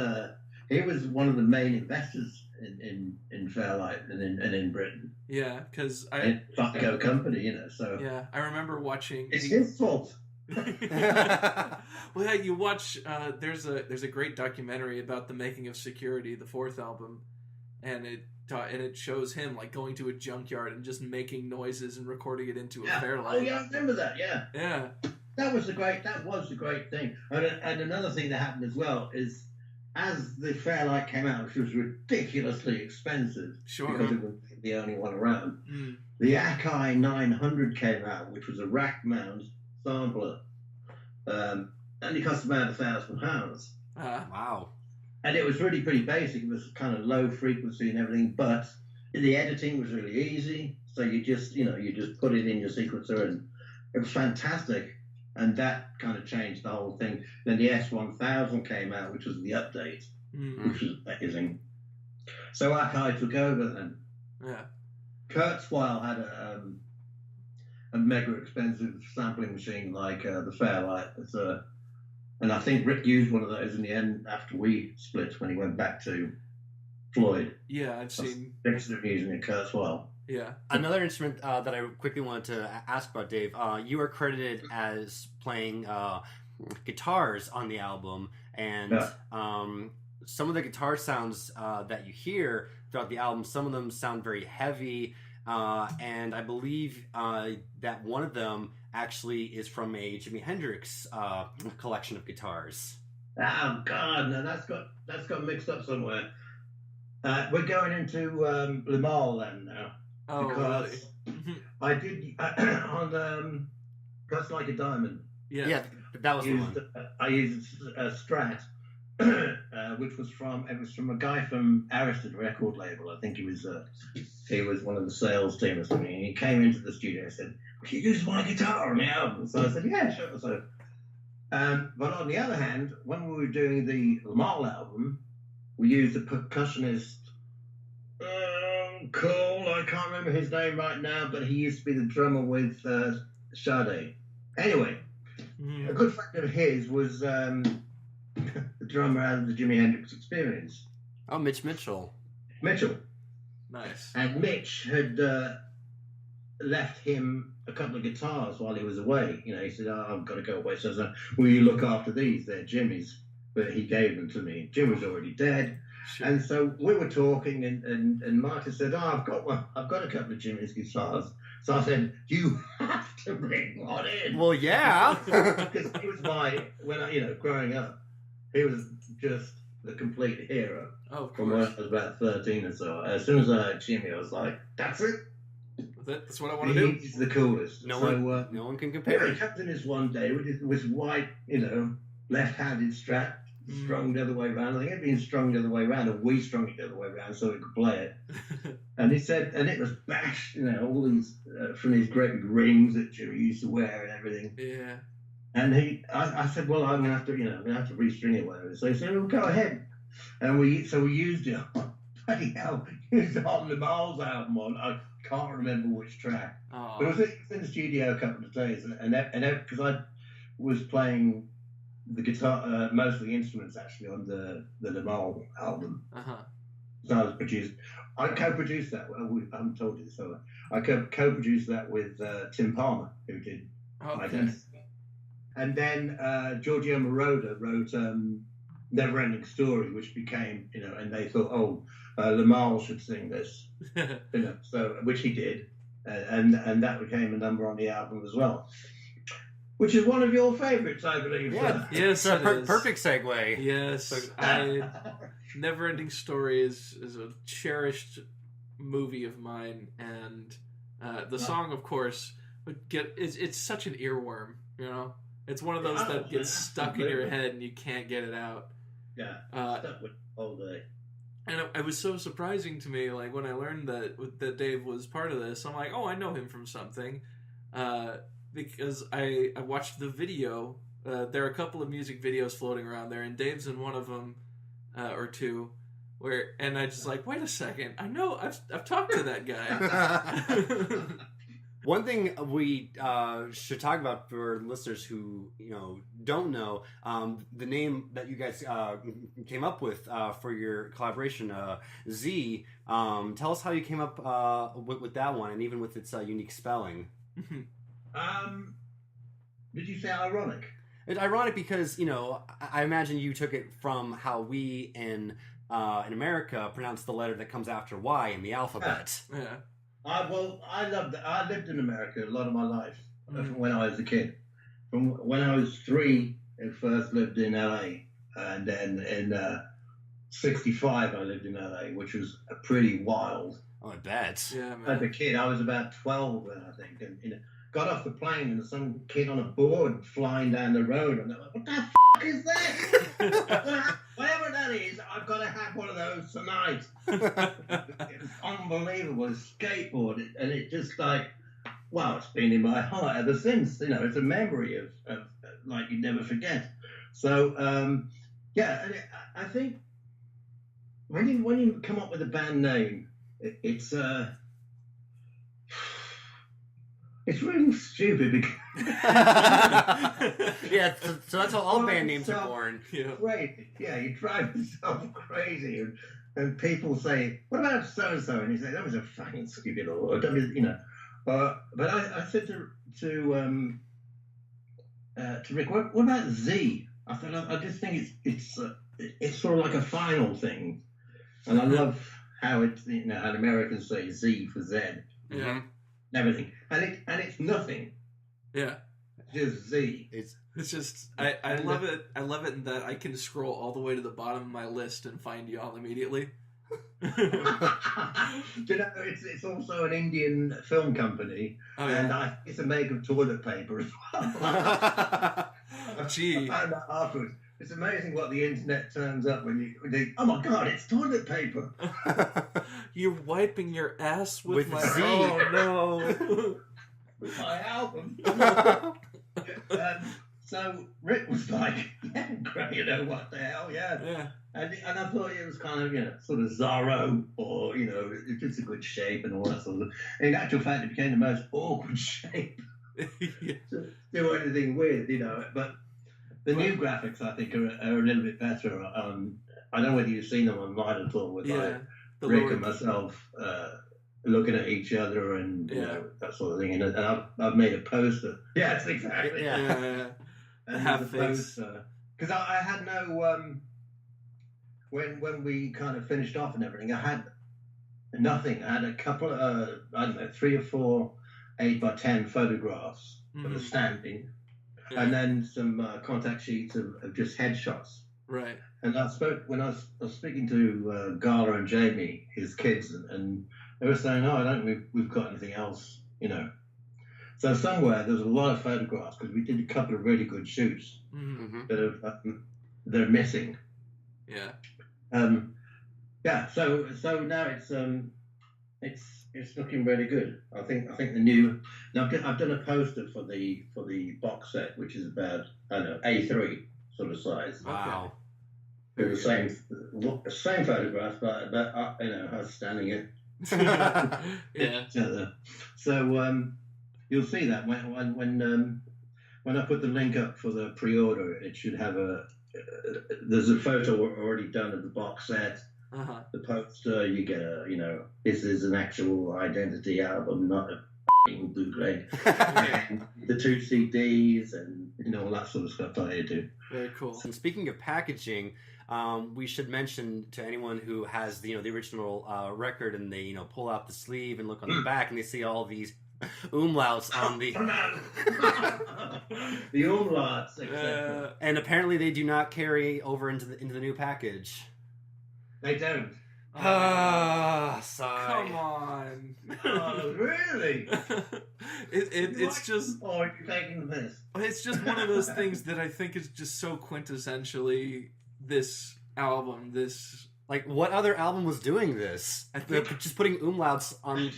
He was one of the main investors in Fairlight and in Britain. Yeah, because Psycho company, So yeah, I remember watching. It's his fault. Well, yeah, you watch. There's a great documentary about the making of Security, the fourth album, and it shows him like going to a junkyard and just making noises and recording it into a Fairlight. Oh yeah, I remember that. Yeah. Yeah. That was the great thing. And another thing that happened as well is, as the Fairlight came out, which was ridiculously expensive, because it was the only one around, the Akai 900 came out, which was a rack mount sampler. Only cost about £1,000. Wow. and it was really pretty basic. It was kind of low frequency and everything, but the editing was really easy. So you just put it in your sequencer, and it was fantastic. And that kind of changed the whole thing. Then the S1000 came out, which was the update, which was amazing. So Akai took over then. Yeah. Kurzweil had a mega expensive sampling machine like the Fairlight. And I think Rick used one of those in the end after we split when he went back to Floyd. Yeah, I've seen. Next to using a Kurzweil. Yeah. Another instrument that I quickly wanted to ask about, Dave. You are credited as playing guitars on the album, and some of the guitar sounds that you hear throughout the album, some of them sound very heavy, and I believe that one of them actually is from a Jimi Hendrix collection of guitars. Oh God, no, that's got mixed up somewhere. We're going into Le Mans then now. Oh, because really? I did on Cuts Like a Diamond. Yeah, that was the one. I used a Strat, which was from a guy from Aristide record label. I think he was one of the sales team or something. And he came into the studio and said, "Can you use my guitar on the album?" So I said, "Yeah, sure." So, but on the other hand, when we were doing the Le Mans album, we used a percussionist. Cool, I can't remember his name right now, but he used to be the drummer with Sade. Anyway, a good friend of his was the drummer out of the Jimi Hendrix Experience. Oh, Mitch Mitchell. Nice. And Mitch had left him a couple of guitars while he was away. He said, "Oh, I've got to go away." So I said, "Will you look after these? They're Jimmy's." But he gave them to me. Jim was already dead. Sure. And so we were talking, and Martin said, "Oh, I've got a couple of Jimmy's guitars." So I said, "You have to bring one in." Well, yeah, because he was growing up, he was just the complete hero. Oh, of course. From when I was about 13 or so. As soon as I heard Jimmy, I was like, "That's it. That's what I want to do." He's the coolest. No one can compare. He comes in this one day with his white, left-handed Strat. Strung the other way around. I think it had been strung the other way around, and we strung it the other way around so we could play it. And he said, and it was bashed, all these from these great big rings that Jimmy used to wear and everything. Yeah. And I said, "Well, I'm gonna have to, restring it, whatever." So he said, "Well, go ahead." And we used it. Bloody hell, used it on the Miles album on. I can't remember which track, but it was in the studio a couple of days, and because I was playing the guitar, most of the instruments actually on the Le Mans album. So I co-produced that. Well, I haven't told you this, so I co-produced that with Tim Palmer, who did Identity. And then Giorgio Moroder wrote Never Ending Story, which became, and they thought, Le Mans should sing this, so which he did, and that became a number on the album as well. Which is one of your favourites, I believe. Yeah, yes, it is. Perfect segue. Yes, Never Ending Story is a cherished movie of mine, and the song, of course, it's such an earworm. It's one of those that gets stuck in your head and you can't get it out. Yeah, stuck with all day. And it was so surprising to me, like when I learned that Dave was part of this. I'm like, oh, I know him from something. Because I watched the video. There are a couple of music videos floating around there, and Dave's in one of them, or two, and I just like, wait a second, I know I've talked to that guy. One thing we should talk about for listeners who don't know, the name that you guys came up with for your collaboration, Z. Tell us how you came up with that one, and even with its unique spelling. Did you say ironic? It's ironic because I imagine you took it from how we in America pronounce the letter that comes after Y in the alphabet. Yeah. I lived in America a lot of my life from when I was a kid. From when I was 3, I first lived in LA, and then in '65 I lived in LA, which was a pretty wild. Oh, I bet. Yeah, man. As a kid, I was about 12 then, I think, and got off the plane and some kid on a board flying down the road, and they're like, "What the f*** is that?" Whatever that is, I tonight. It was unbelievable. A skateboard, and it just like, wow, it's been in my heart ever since. You know, it's a memory of like you never forget. So yeah, and I think when you come up with a band name, it's really stupid because yeah, so that's how all band names are born. Crazy. Yeah, you drive yourself crazy, and people say, "What about so and so?" And you say, "That was a fucking stupid," or you know. But I said to Rick, "What about Z?" I thought I just think it's sort of like a final thing, and I love how it's, you know, how Americans say Z for Z. Yeah. Everything, and it's nothing. Yeah, just Z. It's just I love it. I love it in that I can scroll all the way to the bottom of my list and find y'all immediately. Do you know, it's also an Indian film company, and it's a make of toilet paper as well. Gee, I found that afterwards. It's amazing what the internet turns up when you oh my god, it's toilet paper. You're wiping your ass with my Z. Oh no. With my album. So Rick was like, yeah, great, you know, what the hell, yeah. And I thought it was kind of, you know, sort of Zorro, or, you know, it's a good shape and all that sort of thing. In actual fact, it became the most awkward shape to do anything with, you know. But the new graphics, I think, are a little bit better. I don't know whether you've seen them online at all, with like Rick and myself looking at each other and you know, that sort of thing. And I've made a poster. Yes, exactly. Yeah. And have poster because I had no when we kind of finished off and everything. I had nothing. I had a couple of I don't know, 3 or 4 8x10 photographs of the standing. And then some contact sheets of just headshots. Right. And when I was speaking to Gala and Jamie, his kids, and they were saying, "Oh, I don't think we've got anything else," you know. So somewhere there's a lot of photographs because we did a couple of really good shoots that are missing. Yeah. Yeah. So now it's looking really good. I think the new. Now I've done a poster for the box set, which is about, I don't know, A3 sort of size. Wow. The same photograph, but you know, I was standing it. Yeah. So you'll see that when I put the link up for the pre-order, it should have there's a photo already done of the box set. The poster, you get you know, this is an actual Identity album, not a bootleg. The 2 CDs and, you know, all that sort of stuff that I do. Very cool. And speaking of packaging, we should mention to anyone who has the original record, and they, you know, pull out the sleeve and look on the back, and they see all these umlauts on the the umlauts, etc. And apparently they do not carry over into the new package. They don't. Sigh. Come on. Oh, really? It's just. Oh, you're taking the piss. It's just one of those things that I think is just so quintessentially this album. This, like, what other album was doing this? They're just putting umlauts on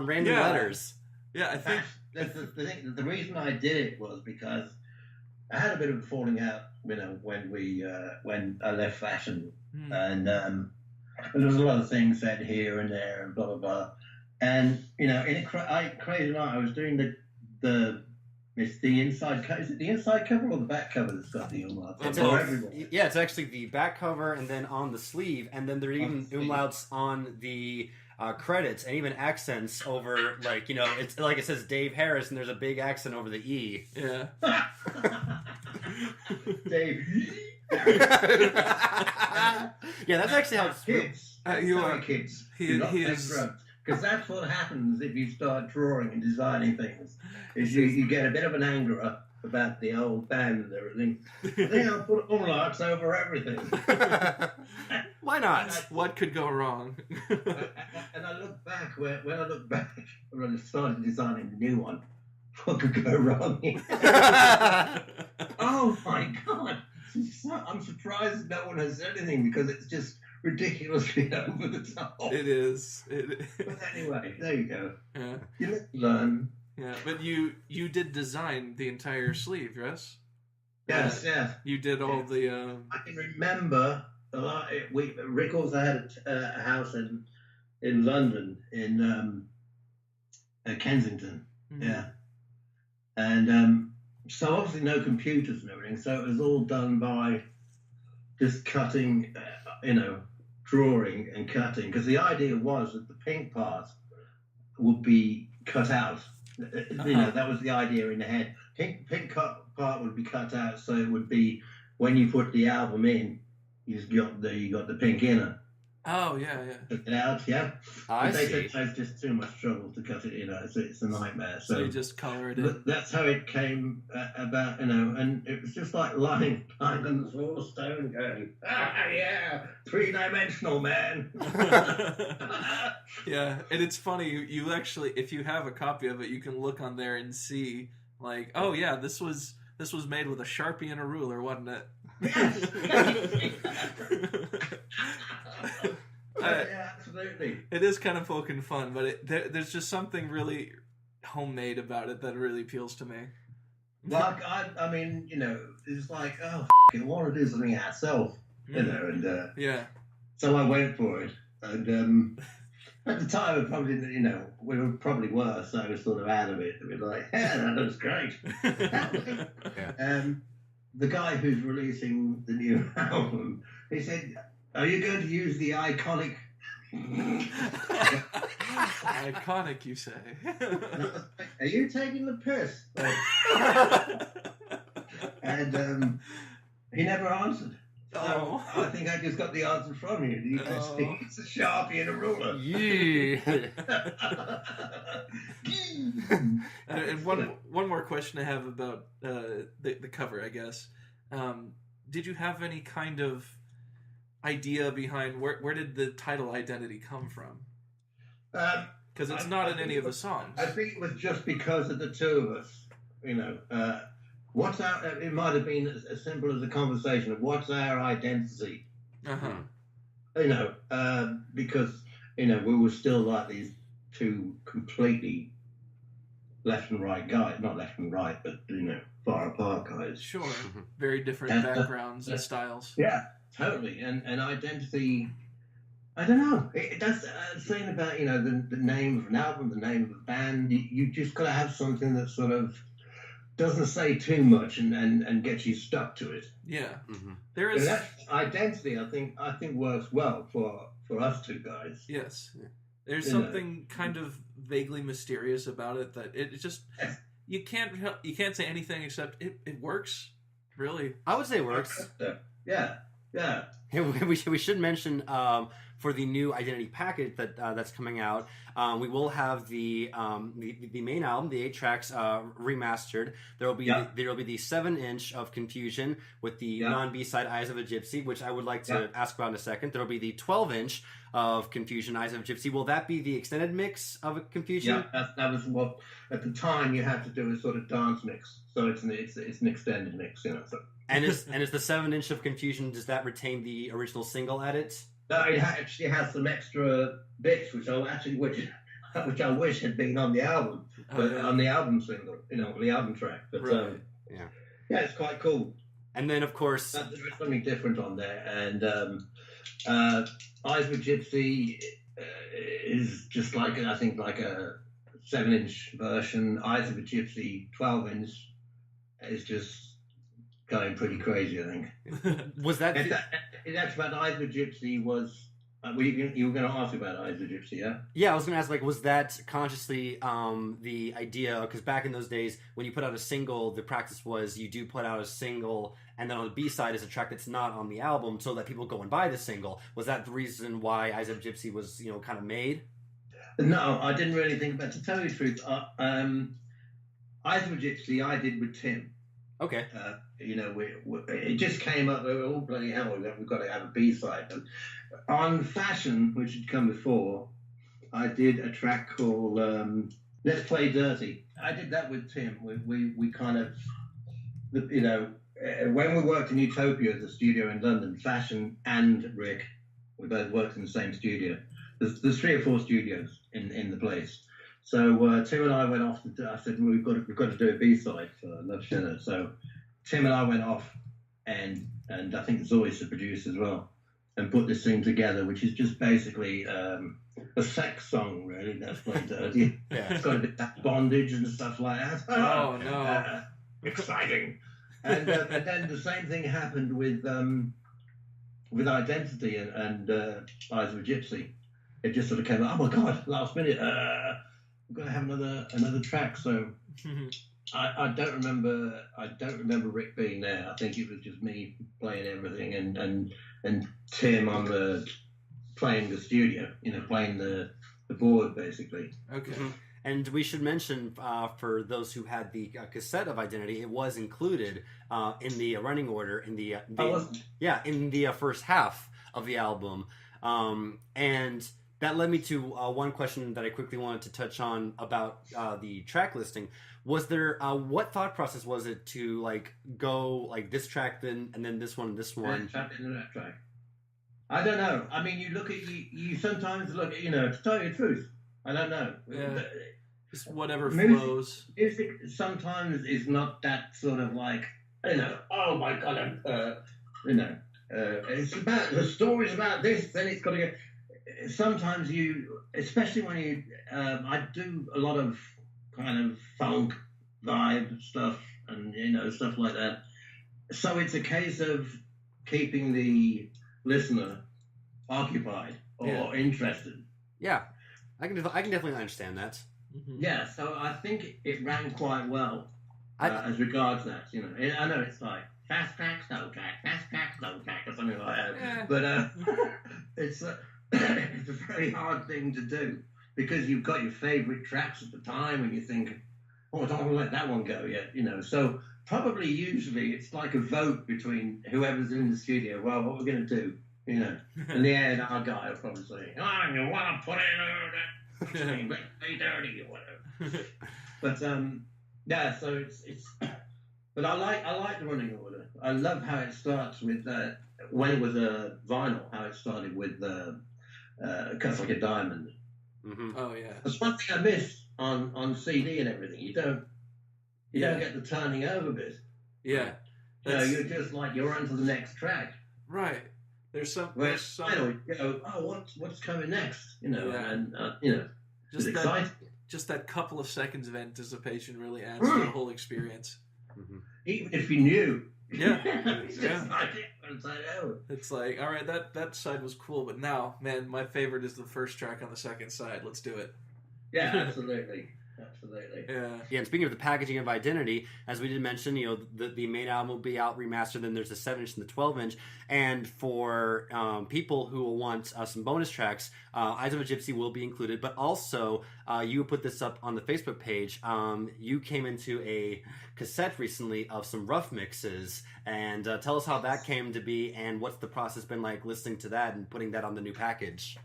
random letters. Yeah, I think the reason I did it was because I had a bit of a falling out, you know, when I left Fashion, and there was a lot of things said here and there and blah blah blah, and you know, crazy night I was doing the inside cover. Is it the inside cover or the back cover that's got the umlauts? Yeah, it's actually the back cover, and then on the sleeve, and then there are even umlauts on the credits, and even accents over, like, you know, it's like it says Dave Harris, and there's a big accent over the E. Yeah. Dave. Yeah, that's actually how it's kids. You are kids. Because that's what happens if you start drawing and designing things. Is you get a bit of an anger about the old band and everything. I think I'll put umlauts over everything. Why not? What could go wrong? And I look back, when I started designing the new one, what could go wrong? Oh my God. I'm surprised no one has said anything, because it's just ridiculously over the top. It is. But anyway, there you go. Yeah. You live and learn. Yeah, but you did design the entire sleeve, yes? Yes, yes. You did all the. I can remember a lot. Rick also had a house in London, in Kensington. Mm-hmm. Yeah, and so obviously no computers and everything. So it was all done by just cutting, drawing and cutting. Because the idea was that the pink part would be cut out. That was the idea in the head. Pink part would be cut out, so it would be when you put the album in, you got the pink inner. Oh yeah. Took it out, yeah. I see. They said it's just too much trouble to cut it. It's a nightmare. So you just color it in. That's how it came about, and it was just like lying on the floor, stone, going, yeah, 3-dimensional, man. Yeah, and it's funny. You actually, if you have a copy of it, you can look on there and see, like, oh yeah, this was made with a Sharpie and a ruler, wasn't it? Yeah, absolutely. It is kind of poking fun, but there's just something really homemade about it that really appeals to me. Well, I mean, it's like, oh, I want to do something ourselves, and yeah. So I went for it, and at the time, we were probably were so sort of out of it. We were like, yeah, that looks great. Yeah. The guy who's releasing the new album, he said, "Are you going to use the iconic?" Iconic, you say? Are you taking the piss? And he never answered. So I think I just got the answer from you. You just think it's a Sharpie and a ruler. Yeah. And one more question I have about the cover, I guess. Did you have any kind of idea behind where did the title Identity come from? Because it's not in any of the songs. I think it was just because of the two of us. What's our? It might have been as simple as a conversation of what's our identity. Because we were still like these two completely left and right guys, not left and right, but far apart guys. Sure, very different backgrounds and styles. Yeah, totally. And identity, I don't know. That's saying about the name of an album, the name of a band. You just got to have something that sort of doesn't say too much and gets you stuck to it. Yeah, there is that identity. I think works well for us two guys. Yes, there's something kind of vaguely mysterious about it that it just you can't say anything except it works. Really, I would say it works. Yeah. We should mention for the new Identity package that's coming out, we will have the main album, the 8 tracks remastered. There will be the 7-inch of Confusion with the non B-side Eyes of a Gypsy, which I would like to ask about in a second. There will be the 12-inch of Confusion, Eyes of a Gypsy. Will that be the extended mix of Confusion? Yeah, that was what at the time you had to do a sort of dance mix. So it's an extended mix, So. And is the 7-inch of Confusion, does that retain the original single edits? No, it actually has some extra bits which I wish had been on the album, but on the album single, the album track. But yeah, it's quite cool. And then of course there's something different on there, and Eyes of a Gypsy is just like a 7-inch version. Eyes of a Gypsy 12-inch is just going pretty crazy, I think. Was that? That's about Eyes of a Gypsy was. You were going to ask about Eyes of a Gypsy, yeah? Yeah, I was going to ask, was that consciously the idea? Because back in those days, when you put out a single, the practice was you do put out a single, and then on the B-side is a track that's not on the album, so that people go and buy the single. Was that the reason why Eyes of a Gypsy was, kind of made? No, I didn't really think about it. To tell you the truth, Eyes of a Gypsy I did with Tim. Okay. It just came up. We were all bloody hell. We've got to have a B-side. And on Fashion, which had come before, I did a track called "Let's Play Dirty." I did that with Tim. We kind of, when we worked in Utopia, the studio in London, Fashion and Rick We both worked in the same studio. There's 3 or 4 studios in the place. So Tim and I went off. I said, well, we've got to do a B-side for Love Shinner. So Tim and I went off, and I think Zoe's the producer as well, and put this thing together, which is just basically a sex song, really. That's quite dirty. Yeah. It's got a bit of bondage and stuff like that. Oh no! Exciting. And then the same thing happened with Identity and Eyes of a Gypsy. It just sort of came out, oh my God, last minute, we're going to have another track. So I don't remember Rick being there. I think it was just me playing everything and Tim on playing the studio, playing the board basically. Okay. And we should mention, for those who had the cassette of Identity, it was included in the running order in the first half of the album, and that led me to one question that I quickly wanted to touch on about the track listing. Was there what thought process was it to go like this track then and then this one and this one? That track. I don't know. I mean, you sometimes look at to tell you the truth. I don't know. Yeah. Just whatever flows. Music sometimes is not that sort of oh my God, it's about the story's about this, then it's got to go. Sometimes especially when I do a lot of kind of funk vibe stuff and stuff like that. So it's a case of keeping the listener occupied or interested. Yeah, I can definitely understand that. Mm-hmm. Yeah, so I think it ran quite well as regards that. I know it's like fast track, slow track, fast track, slow track, or something like that. Yeah. But it's it's a very hard thing to do because you've got your favourite tracks at the time and you think, oh, I don't want to let that one go yet. So probably usually it's like a vote between whoever's in the studio. Well, what we're going to do, and the A&R guy will probably say, oh, you want to put in that dirty or whatever. But yeah, so it's. But I like the running order. I love how it starts with when it was a vinyl. How it started with Cuts Like a Diamond. Mm-hmm. Oh yeah. That's one thing I miss on CD and everything. You don't get the turning over bit. Yeah. You're just you're on to the next track. Right. There's some. You go, oh, what's coming next? And just it's exciting. Just that couple of seconds of anticipation really adds to the whole experience. Mm-hmm. Even if you knew. Yeah. It's just It's like, all right, that side was cool, but now, man, my favorite is the first track on the second side. Let's do it. Yeah, absolutely. Absolutely. Yeah. And speaking of the packaging of Identity, as we did mention, the main album will be out remastered. Then there's the 7-inch and the 12-inch. And for people who will want some bonus tracks, Eyes of a Gypsy will be included. But also, you put this up on the Facebook page. You came into a cassette recently of some rough mixes, and tell us how that came to be, and what's the process been like listening to that and putting that on the new package.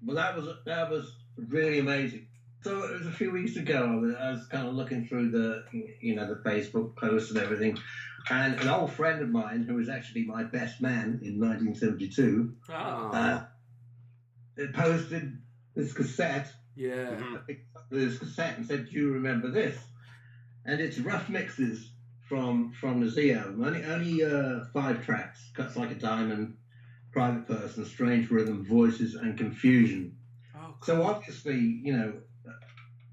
Well, that was really amazing. So it was a few weeks ago. I was kind of looking through the Facebook posts and everything, and an old friend of mine who was actually my best man in 1972 posted this cassette. Yeah. This cassette and said, "Do you remember this?" And it's rough mixes from the Z album. Only 5 tracks: Cuts Like a Diamond, Private Person, Strange Rhythm, Voices, and Confusion. Oh, cool. So obviously,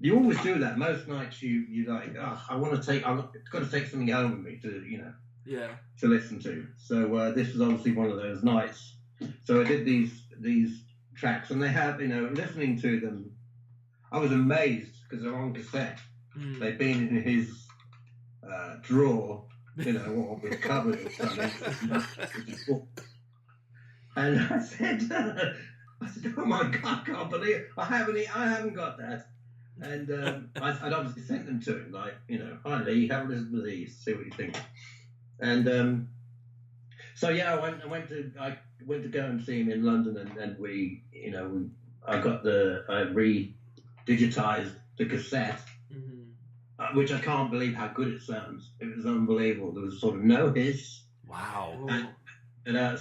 you always do that. Most nights you like, I've got to take something home with me to listen to. So this was obviously one of those nights. So I did these tracks, and they have, listening to them, I was amazed because they're on cassette. They've been in his drawer, or with cupboard or something. And I said, oh my God, I can't believe it. I haven't got that. And I'd obviously sent them to him, hi Lee, have a listen to these, see what you think. And so yeah, I went to go and see him in London, and we, I re-digitized the cassette, which I can't believe how good it sounds. It was unbelievable. There was sort of no hiss. Wow. And I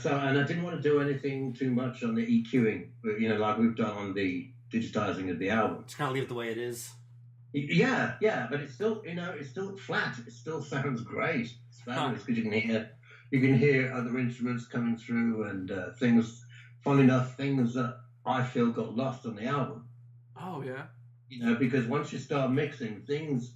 didn't want to do anything too much on the EQing, like we've done on the digitizing of the album. Just kind of leave it the way it is. Yeah, but it's still, it's still flat. It still sounds great. It's fabulous because you can hear other instruments coming through and things. Funny enough, things that I feel got lost on the album. Oh yeah. Because once you start mixing things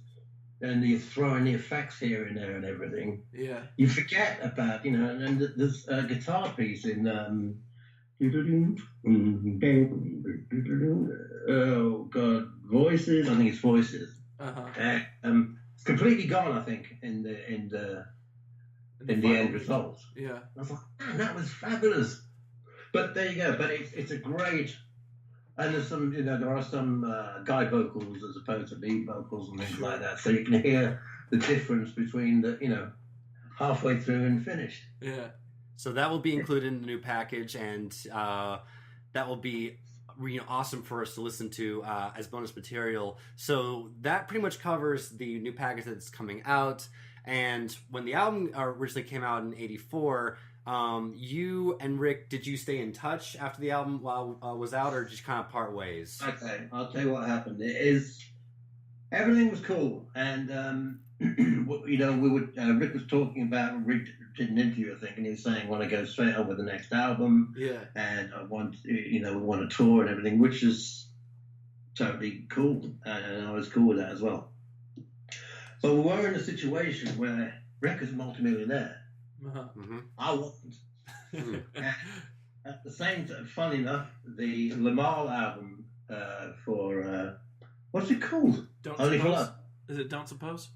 and you throw in the effects here and there and everything, yeah, you forget about, and there's a guitar piece in oh God, Voices. I think it's Voices. It's completely gone, I think, in the end result. Yeah. I was like, man, that was fabulous. But there you go. But it's a great. And there's some, there are some guide vocals as opposed to lead vocals and things like that. So you can hear the difference between the, halfway through and finished. Yeah. So that will be included in the new package, and that will be awesome for us to listen to as bonus material. So that pretty much covers the new package that's coming out. And when the album originally came out in '84, you and Rick, did you stay in touch after the album was out, or just kind of part ways? Okay, I'll tell you what happened. Everything was cool, and Rick was talking about. Rick did an interview, I think, and he was saying, "I want to go straight on with the next album." Yeah, and I want, we want to tour and everything, which is totally cool, and I was cool with that as well. But we were in a situation where Rick is a multimillionaire. Mm-hmm. I wasn't. At the same time, funny enough, the Lamal album for what's it called? Don't Only for Suppose? Love. Is it Don't Suppose?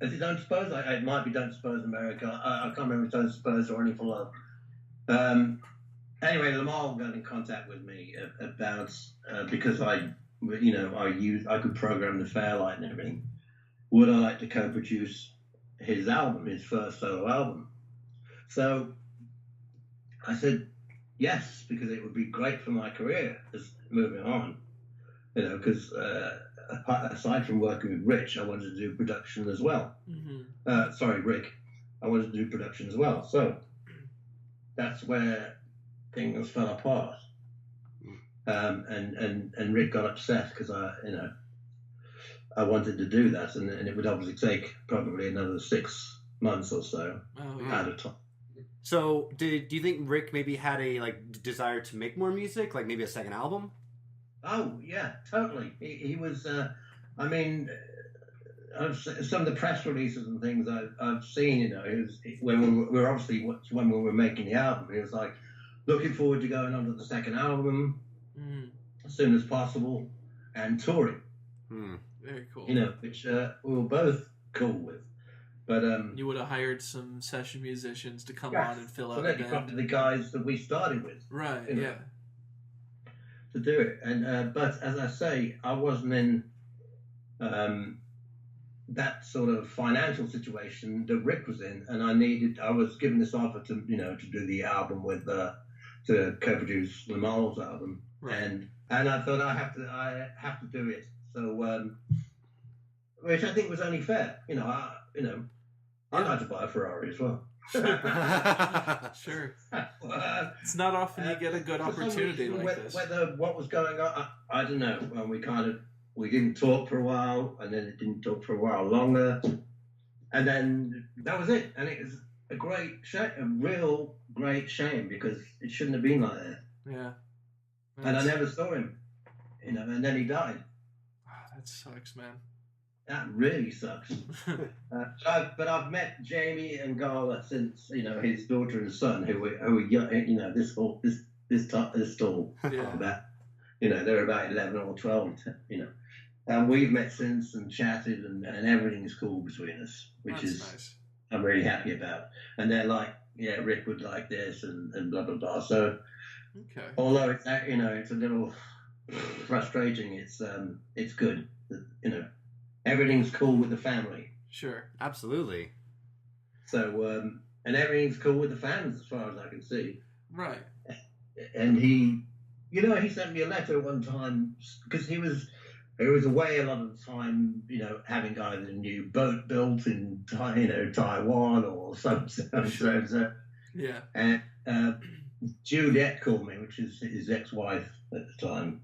Is it Don't Suppose? It might be Don't Suppose America. I can't remember if it's Don't Suppose or Only for Love. Anyway, Lamal got in contact with me about because I could program the Fairlight and everything. Would I like to co-produce his album, his first solo album? So I said yes, because it would be great for my career as moving on. Because aside from working with Rich, I wanted to do production as well. Mm-hmm. Rick. I wanted to do production as well. So that's where things fell apart. And Rick got upset because I wanted to do that, and it would obviously take probably another 6 months or so out of time. So, do you think Rick maybe had a desire to make more music, like maybe a second album? Oh yeah, totally. He was. Some of the press releases and things I've seen, when we were making the album, he was like looking forward to going on to the second album as soon as possible and touring. Very cool. Which we were both cool with. But you would have hired some session musicians to come on and fill out the band. Probably the guys that we started with. Right. Yeah. To do it, and but as I say, I wasn't in that sort of financial situation that Rick was in, and I was given this offer to do the album with to co-produce Lamal's album, right. and I thought I have to do it. So, which I think was only fair. I'd like to buy a Ferrari as well. Sure. It's not often you get a good opportunity like this. Whether what was going on, I don't know. We didn't talk for a while, and then it didn't talk for a while longer, and then that was it. And it was a great shame, a real great shame, because it shouldn't have been like that. Yeah. And I never saw him, and then he died. That sucks, man. That really sucks. But I've met Jamie and Gala since, his daughter and son, who were young, this tall. Yeah. They're about 11 or 12, and we've met since and chatted, and everything's cool between us, which That's is nice. I'm really happy about. And they're like, yeah, Rick would like this and blah blah blah. So, okay. Although it's it's a little frustrating, it's good. Everything's cool with the family. Sure. Absolutely. So, and everything's cool with the fans as far as I can see. Right. And he sent me a letter one time because he was away a lot of the time, having either a new boat built in, Taiwan or something. So Yeah. And Juliet called me, which is his ex-wife at the time,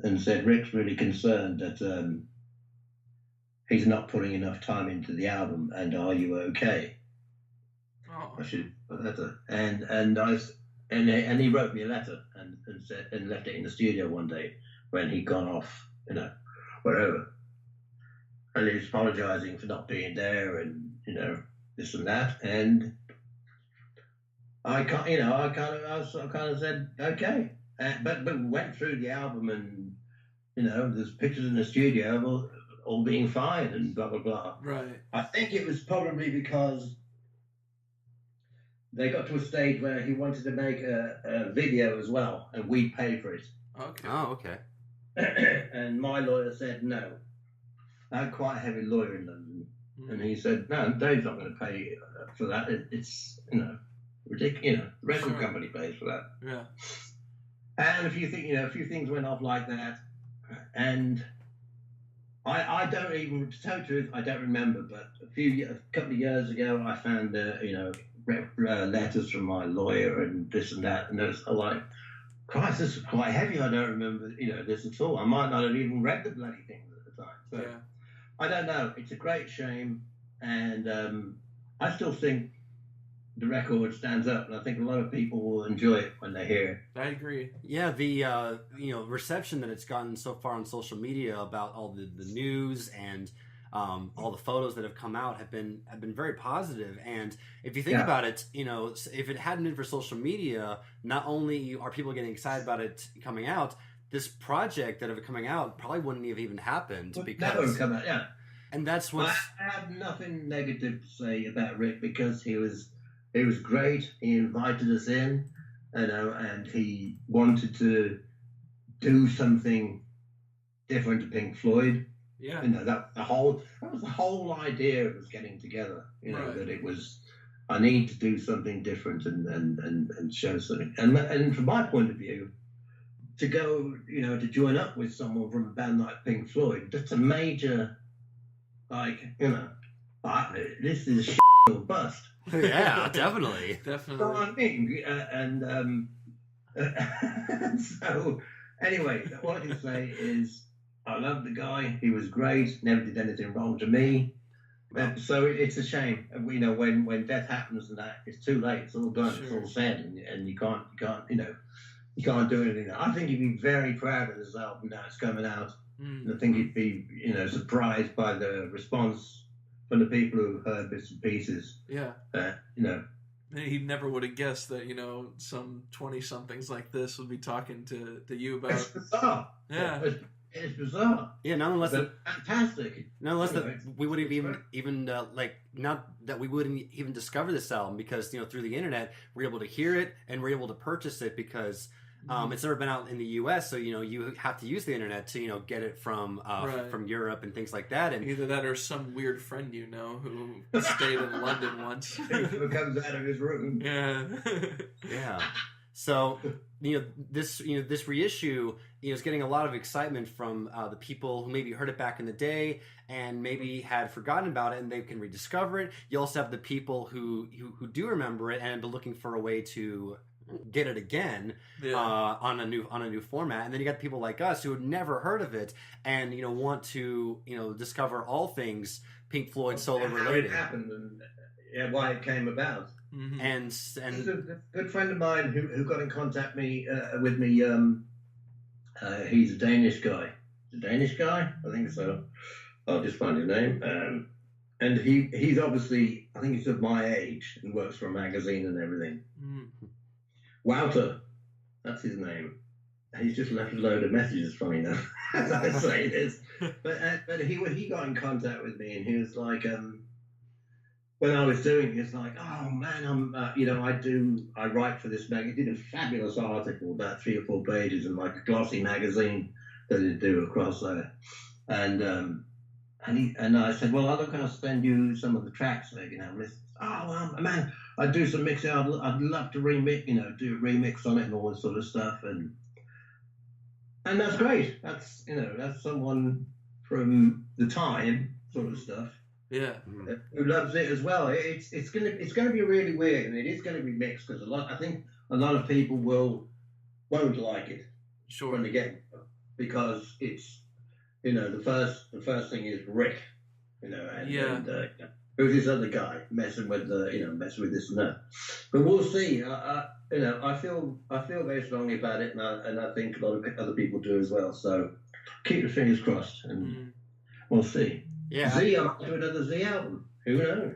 and said Rick's really concerned that he's not putting enough time into the album, and are you okay? Oh. I should put letter. And he wrote me a letter and said, and left it in the studio one day when he'd gone off, wherever. And he was apologising for not being there, and this and that. And I kind of said okay, but went through the album, and there's pictures in the studio all being fine and blah blah blah. Right. I think it was probably because they got to a stage where he wanted to make a video as well, and we paid for it. Okay. Oh, okay. And my lawyer said no. I had quite a heavy lawyer in London, and he said, no, Dave's not going to pay for that. It's ridiculous. The record company pays for that. Yeah. And a few things went off like that, and I don't even, to tell the truth, I don't remember. But a couple of years ago, I found letters from my lawyer and this and that, and it's like, Christ, this is quite heavy. I don't remember this at all. I might not have even read the bloody things at the time. So yeah. I don't know. It's a great shame, and I still think the record stands up, and I think a lot of people will enjoy it when they hear it. I agree. Yeah, the reception that it's gotten so far on social media about all the news and all the photos that have come out have been very positive. And if you think about it, if it hadn't been for social media, not only are people getting excited about it coming out, this project that of it coming out probably wouldn't have even happened because never come out. Yeah, and that's what I have nothing negative to say about Rick, because he was great. He invited us in, and he wanted to do something different to Pink Floyd. Yeah. That was the whole idea of us getting together. Right. That it was, I need to do something different and show something. And from my point of view, to go, to join up with someone from a band like Pink Floyd, that's a major, this is shit or bust. Yeah, definitely. Definitely. So I mean, so anyway, what I can say is I love the guy. He was great. Never did anything wrong to me. So it's a shame. When death happens and that, it's too late. It's all done. Sure. It's all said, and you can't do anything. I think he'd be very proud of this album now it's coming out. And I think he'd be, surprised by the response from the people who heard bits and pieces. Yeah. He never would have guessed that, some 20-somethings like this would be talking to you about. It's bizarre. Yeah. It's bizarre. Yeah, nonetheless, fantastic. Nonetheless, that we would have even not that we wouldn't even discover this album because through the internet we're able to hear it and we're able to purchase it because it's never been out in the U.S. So you have to use the internet to get it from Europe and things like that. And either that or some weird friend who stayed in London once who comes out of his room. Yeah. Yeah. So this reissue is getting a lot of excitement from the people who maybe heard it back in the day and maybe had forgotten about it, and they can rediscover it. You also have the people who do remember it and have been looking for a way to get it again on a new format. And then you got people like us who had never heard of it and want to discover all things Pink Floyd solo related. How it happened and why it came about. Mm-hmm. And a good friend of mine who got in contact with me. He's a Danish guy. I think so. I'll just find his name. And he's obviously, I think he's of my age and works for a magazine and everything. Mm-hmm. Wouter, that's his name. He's just left a load of messages for me now as I say this. But he got in contact with me and he was like, when I was doing it, it's like, oh man, I'm, I write for this magazine. He did a fabulous article, about 3 or 4 pages, in like a glossy magazine that they do across there. And I said, well, I'll send you some of the tracks so you can have a listen. Oh man, I'd do some mixing. I'd love to remix, do a remix on it and all this sort of stuff. And that's great. That's someone from the time sort of stuff. Yeah. who loves it as well. It's gonna be really weird, and it is going to be mixed because I think a lot of people won't like it Sure. from the get because it's the first thing is Rick, and who's this other guy messing with messing with this and that. But we'll see. I feel very strongly about it, and I think a lot of other people do as well. So keep your fingers crossed, and we'll see. Yeah. Z, I might do another Z album. Who knows?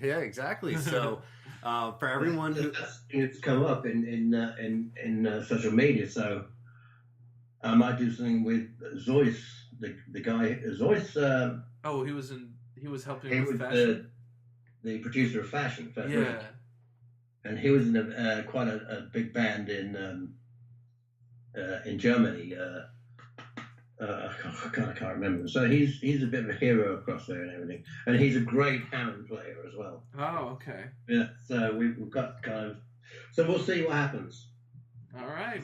Yeah, exactly. So for everyone who it's come up in social media, so I might do something with Zoyce, the guy Zoyce. He was helping He with was fashion. the producer of Fashion. Yeah. And he was in quite a big band in Germany. I can't remember. So he's a bit of a hero across there and everything, and he's a great Hammond player as well. Oh, okay. Yeah. So we've got kind of. So we'll see what happens. All right.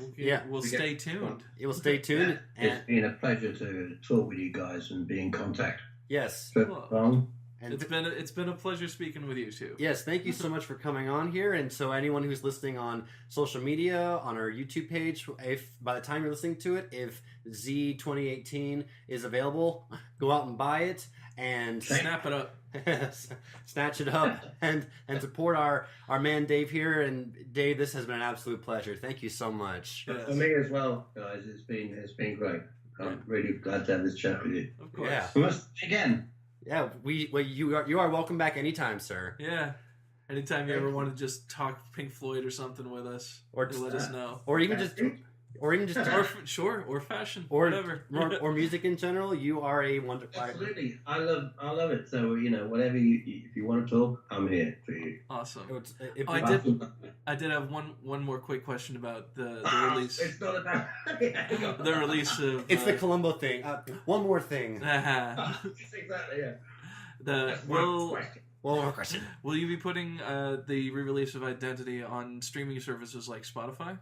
We'll We stay get- tuned. you will stay tuned. Yeah, it's been a pleasure to talk with you guys and be in contact. Yes. Well, And it's been a pleasure speaking with you too. yes, thank you so much for coming on here. And so anyone who's listening on social media, on our YouTube page, if by the time you're listening to it, if Z 2018 is available, go out and buy it and Snap it up. snatch it up and support our man Dave here. And Dave, this has been an absolute pleasure. Thank you so much. Yes. For me as well, guys. It's been great. I'm really glad to have this chat with you. Of course. Yeah. We must again. Yeah, you are welcome back anytime, sir. Yeah. Anytime you ever want to just talk Pink Floyd or something with us, Or you let us know. Or even just Or fashion, or whatever. or music in general. You are a wonderful. Absolutely, I love it. So whatever if you want to talk, I'm here for you. Awesome. It- I did have one more quick question about the release. It's not about The release of It's the Columbo thing. One more thing. exactly, yeah. That's one question. One more question. Will you be putting the re-release of Identity on streaming services like Spotify?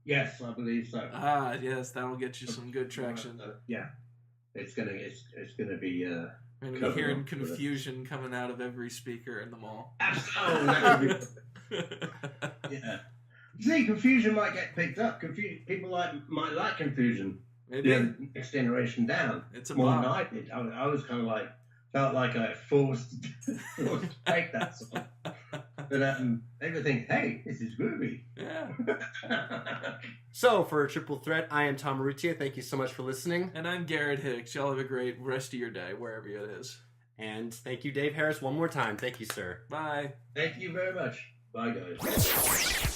Yes, I believe so. Ah, yes, that'll get you some good traction. Yeah, it's gonna be. I'm gonna be covered hearing up for confusion coming out of every speaker in the mall. Oh, that would be, yeah. See, confusion might get picked up. People might like confusion. Maybe The next generation down. it's a More than bomb. I did. I was kind of felt like I forced to take that song. But they would think, hey, this is groovy. Yeah. So for Triple Threat, I am Tom Urrutia. Thank you so much for listening, And I'm Garrett Hicks. Y'all have a great rest of your day, wherever it is. and thank you, Dave Harris, one more time. Thank you, sir. Bye. Thank you very much. Bye, guys.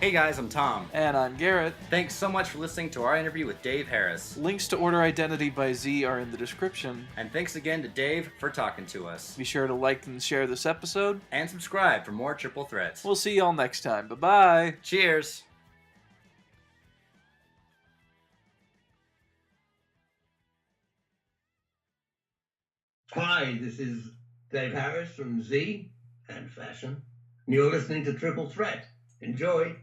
Hey guys, I'm Tom. And I'm Garrett. Thanks so much for listening to our interview with Dave Harris. Links to Order Identity by Z are in the description. And thanks again to Dave for talking to us. Be sure to like and share this episode. And subscribe for more Triple Threats. We'll see y'all next time. Bye-bye. Cheers. Hi, this is Dave Harris from Z and Fashion. And you're listening to Triple Threat. Enjoy.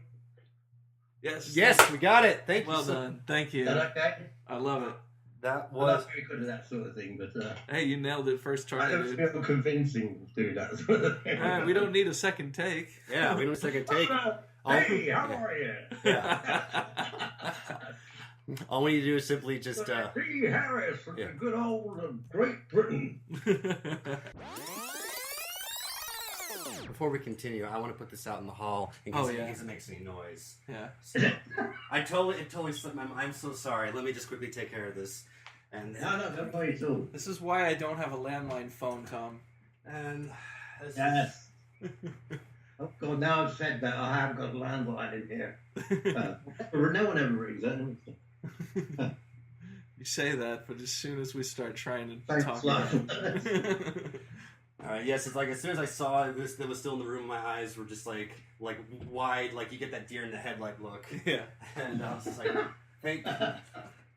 Yes, we got it. Thank you. Well done. Thank you. Is that okay? I love it. That I'm was not very good at that sort of thing, but Hey, you nailed it first try, I don't dude. feel convincing doing that sort of thing. We don't need a second take. yeah. We don't a second take. Hey, how are you? All we need to do is simply just. D. Harris from yeah. the good old Great Britain. Before we continue, I want to put this out in the hall in case, in case it makes any noise. Yeah. So, it totally slipped my mind. I'm so sorry. Let me just quickly take care of this. And No, don't worry at all. This is why I don't have a landline phone, Tom. and this Yes. Oh God! Now I've said that, I have got a landline in here. No one ever rings that. You say that, but as soon as we start trying to Thanks, talk love. about it. All right. Yes, it's like as soon as I saw this that was still in the room, my eyes were just like wide, like you get that deer in the headlight look. Yeah. And I was just like, thank you.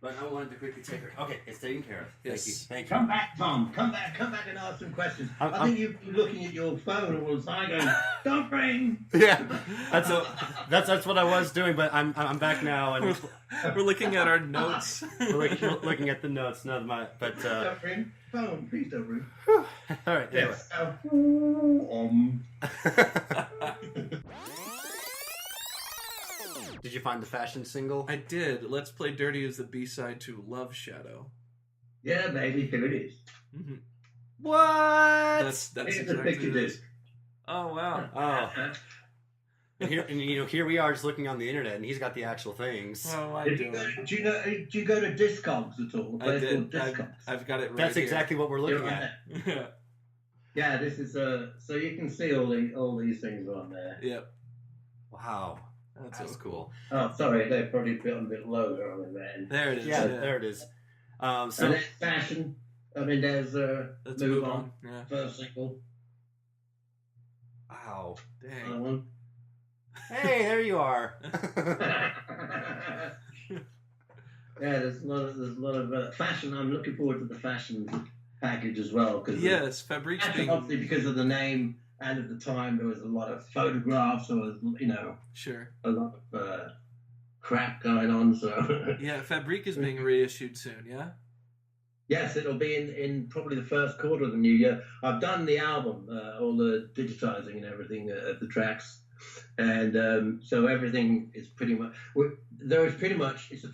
But I wanted to quickly take her. Okay, it's taken care of. Yes. Thank you. Come back, Tom. Come back and ask some questions. I think you've been looking at your phone all the time going, don't ring. Yeah, that's what I was doing, but I'm back now, and We're looking at our notes. we're looking at the notes. Not my, but Don't ring. Phone, please don't ring. all right. Anyway. Yes. Did you find the fashion single? I did. Let's Play Dirty is the B-side to Love Shadow. Yeah, baby, here it is. Mm-hmm. What? That's Here's the exactly picture it. disc. Oh wow. Oh. And here we are just looking on the internet, and he's got the actual things. What am I Do doing? you go to Discogs at all? I did. Discogs. I've got it right That's here. exactly what we're looking You're at. on there. Yeah, this is so you can see all these things on there. Yep. Wow, That's that's awesome. cool. Oh, sorry, they're probably a bit lower on the end. There it is. Yeah, there it is. So And there's fashion. I mean, there's Let's Move On. Yeah. First single. wow. Dang. That one. Hey, there you are. Yeah, there's a lot of fashion. I'm looking forward to the fashion package as well because Yes, Fabrique's being obviously because of the name and at the time there was a lot of photographs. There was sure. a lot of crap going on. So Yeah, Fabrique is being reissued soon. Yeah. yes, it'll be in probably the first quarter of the new year. I've done the album, all the digitizing and everything of the tracks, and so everything is pretty much. There is pretty much it's a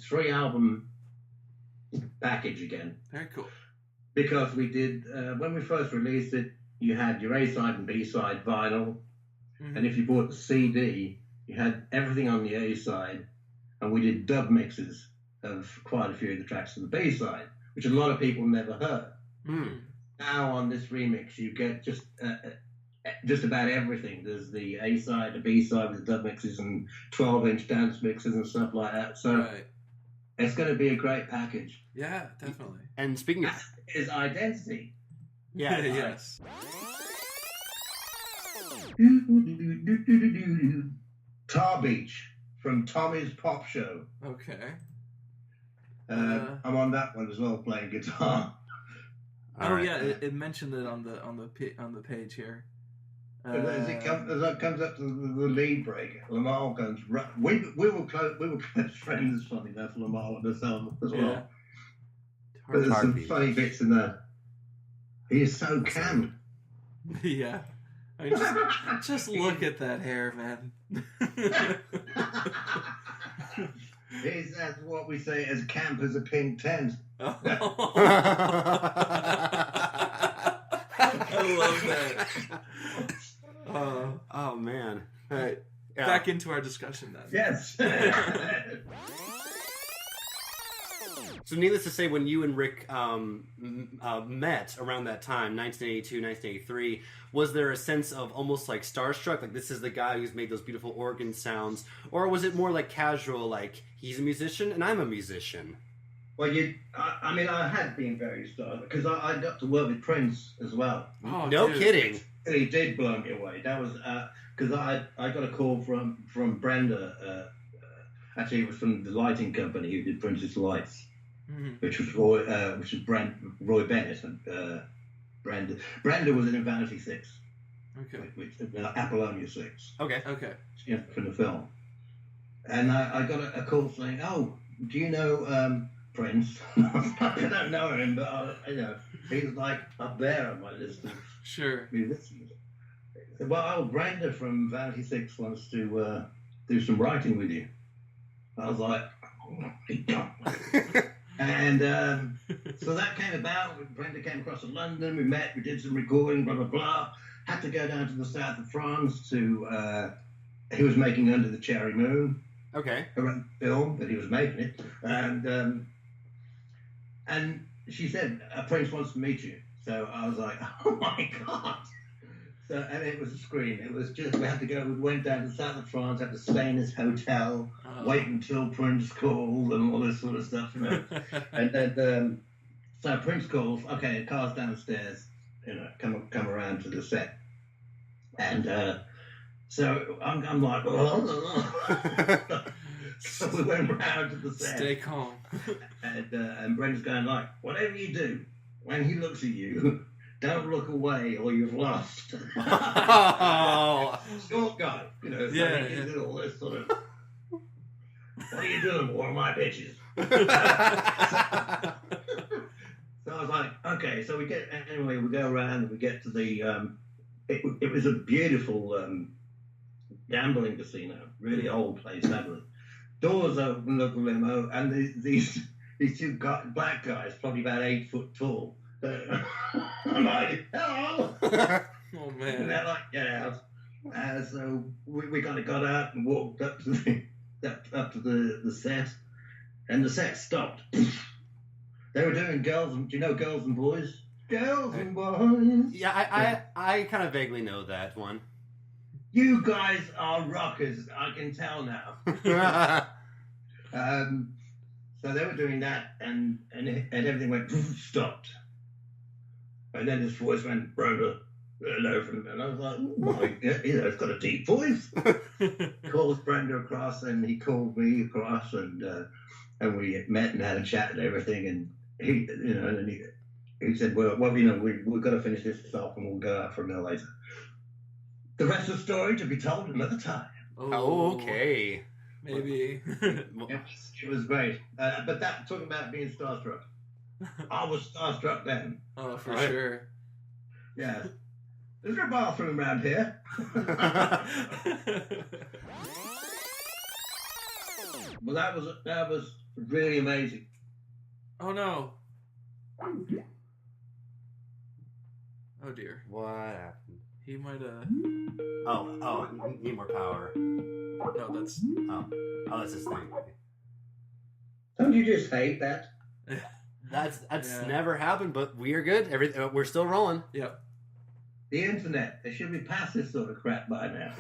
three album package again Very cool. because we did when we first released it. You had your A side and B side vinyl, Mhm. and if you bought the CD, you had everything on the A side, and we did dub mixes of quite a few of the tracks on the B side, which a lot of people never heard. Hmm. Now on this remix, you get just about everything. There's the A side, the B side with the dub mixes and 12-inch dance mixes and stuff like that. So Right. it's going to be a great package. Yeah, definitely. And speaking of, That is identity. yeah, Yes. Tar Beach from Tommy's Pop Show. Okay. I'm on that one as well, playing guitar. all Oh right. yeah, it mentioned it on the page here. As it comes up to the lead break, Lamar goes. We were close friends, funny enough, Lamar and myself as well. Yeah. But there's some Heartbeat. funny bits in there. He is so camp. Yeah. I mean, just look at that hair, man. He's as what we say as camp as a pink tent. I love that. Oh man. Yeah. Back into our discussion then. Yes. So needless to say, when you and Rick met around that time, 1982, 1983, was there a sense of almost like starstruck, like this is the guy who's made those beautiful organ sounds, or was it more like casual, like he's a musician and I'm a musician? Well, I mean, I had been very startled because I got to work with Prince as well. Oh, No dude. kidding. He did blow me away. That was because I got a call from Brenda. Actually, it was from the lighting company who did Prince's lights, Mhm. which was Roy Bennett and Brenda was in Vanity 6, Okay. which Apollonia 6, Okay. Okay. from the film. And I got a call saying, "Oh, do you know Prince?" I don't know him, but he's like up there on my list of Sure. musicians. Well, Brenda from Vanity 6 wants to do some writing with you. I was like, and so that came about. Brenda came across to London. We met. We did some recording. Blah blah blah. Had to go down to the south of France to. He was making Under the Cherry Moon, Okay. a film that he was making it, and she said Prince wants to meet you. So I was like, oh my god. So, and it was a scream. It was just, we had to go, we went down to the south of France, had to stay in this hotel, wait until Prince called and all this sort of stuff, And then, so Prince calls, okay, the car's downstairs, come around to the set. And so I'm like, So we went round to the set. Stay calm. And Brendan's going like, whatever you do, when he looks at you, don't look away or you've lost. Oh. Short guy, you know, so Yeah, he did all this sort of, what are you doing, war my bitches? So I was like, okay, so we go around and we get to the, it was a beautiful gambling casino, really old place, fabulous. Doors open of the limo, and these two black guys, probably about 8 foot tall. I'm like, hello! Oh, man. And they're like, get out. So we kind of got out and walked up to the set, and the set stopped. They were doing girls and, do you know Girls and Boys? Girls and Boys. Yeah, I kind of vaguely know that one. You guys are rockers, I can tell now. So they were doing that, and everything went stopped. And then his voice went, Brenda, hello, and I was like, oh my, it's got a deep voice. Calls Brenda across, and he called me across, and we met and had a chat and everything, and he said, well, we've got to finish this off, and we'll go out for a meal later. The rest of the story to be told another time. Oh, okay. Maybe. It was great. But that, talking about being starstruck, I was starstruck then. Oh, for sure. Yeah. Is there a bathroom around here? Well, that was really amazing. Oh, no. Oh, dear. What happened? He might have... Oh, need more power. No, that's... Oh, that's his thing. Don't you just hate that? That's never happened, but we are good. We're still rolling. Yep. The internet, they should be past this sort of crap by now.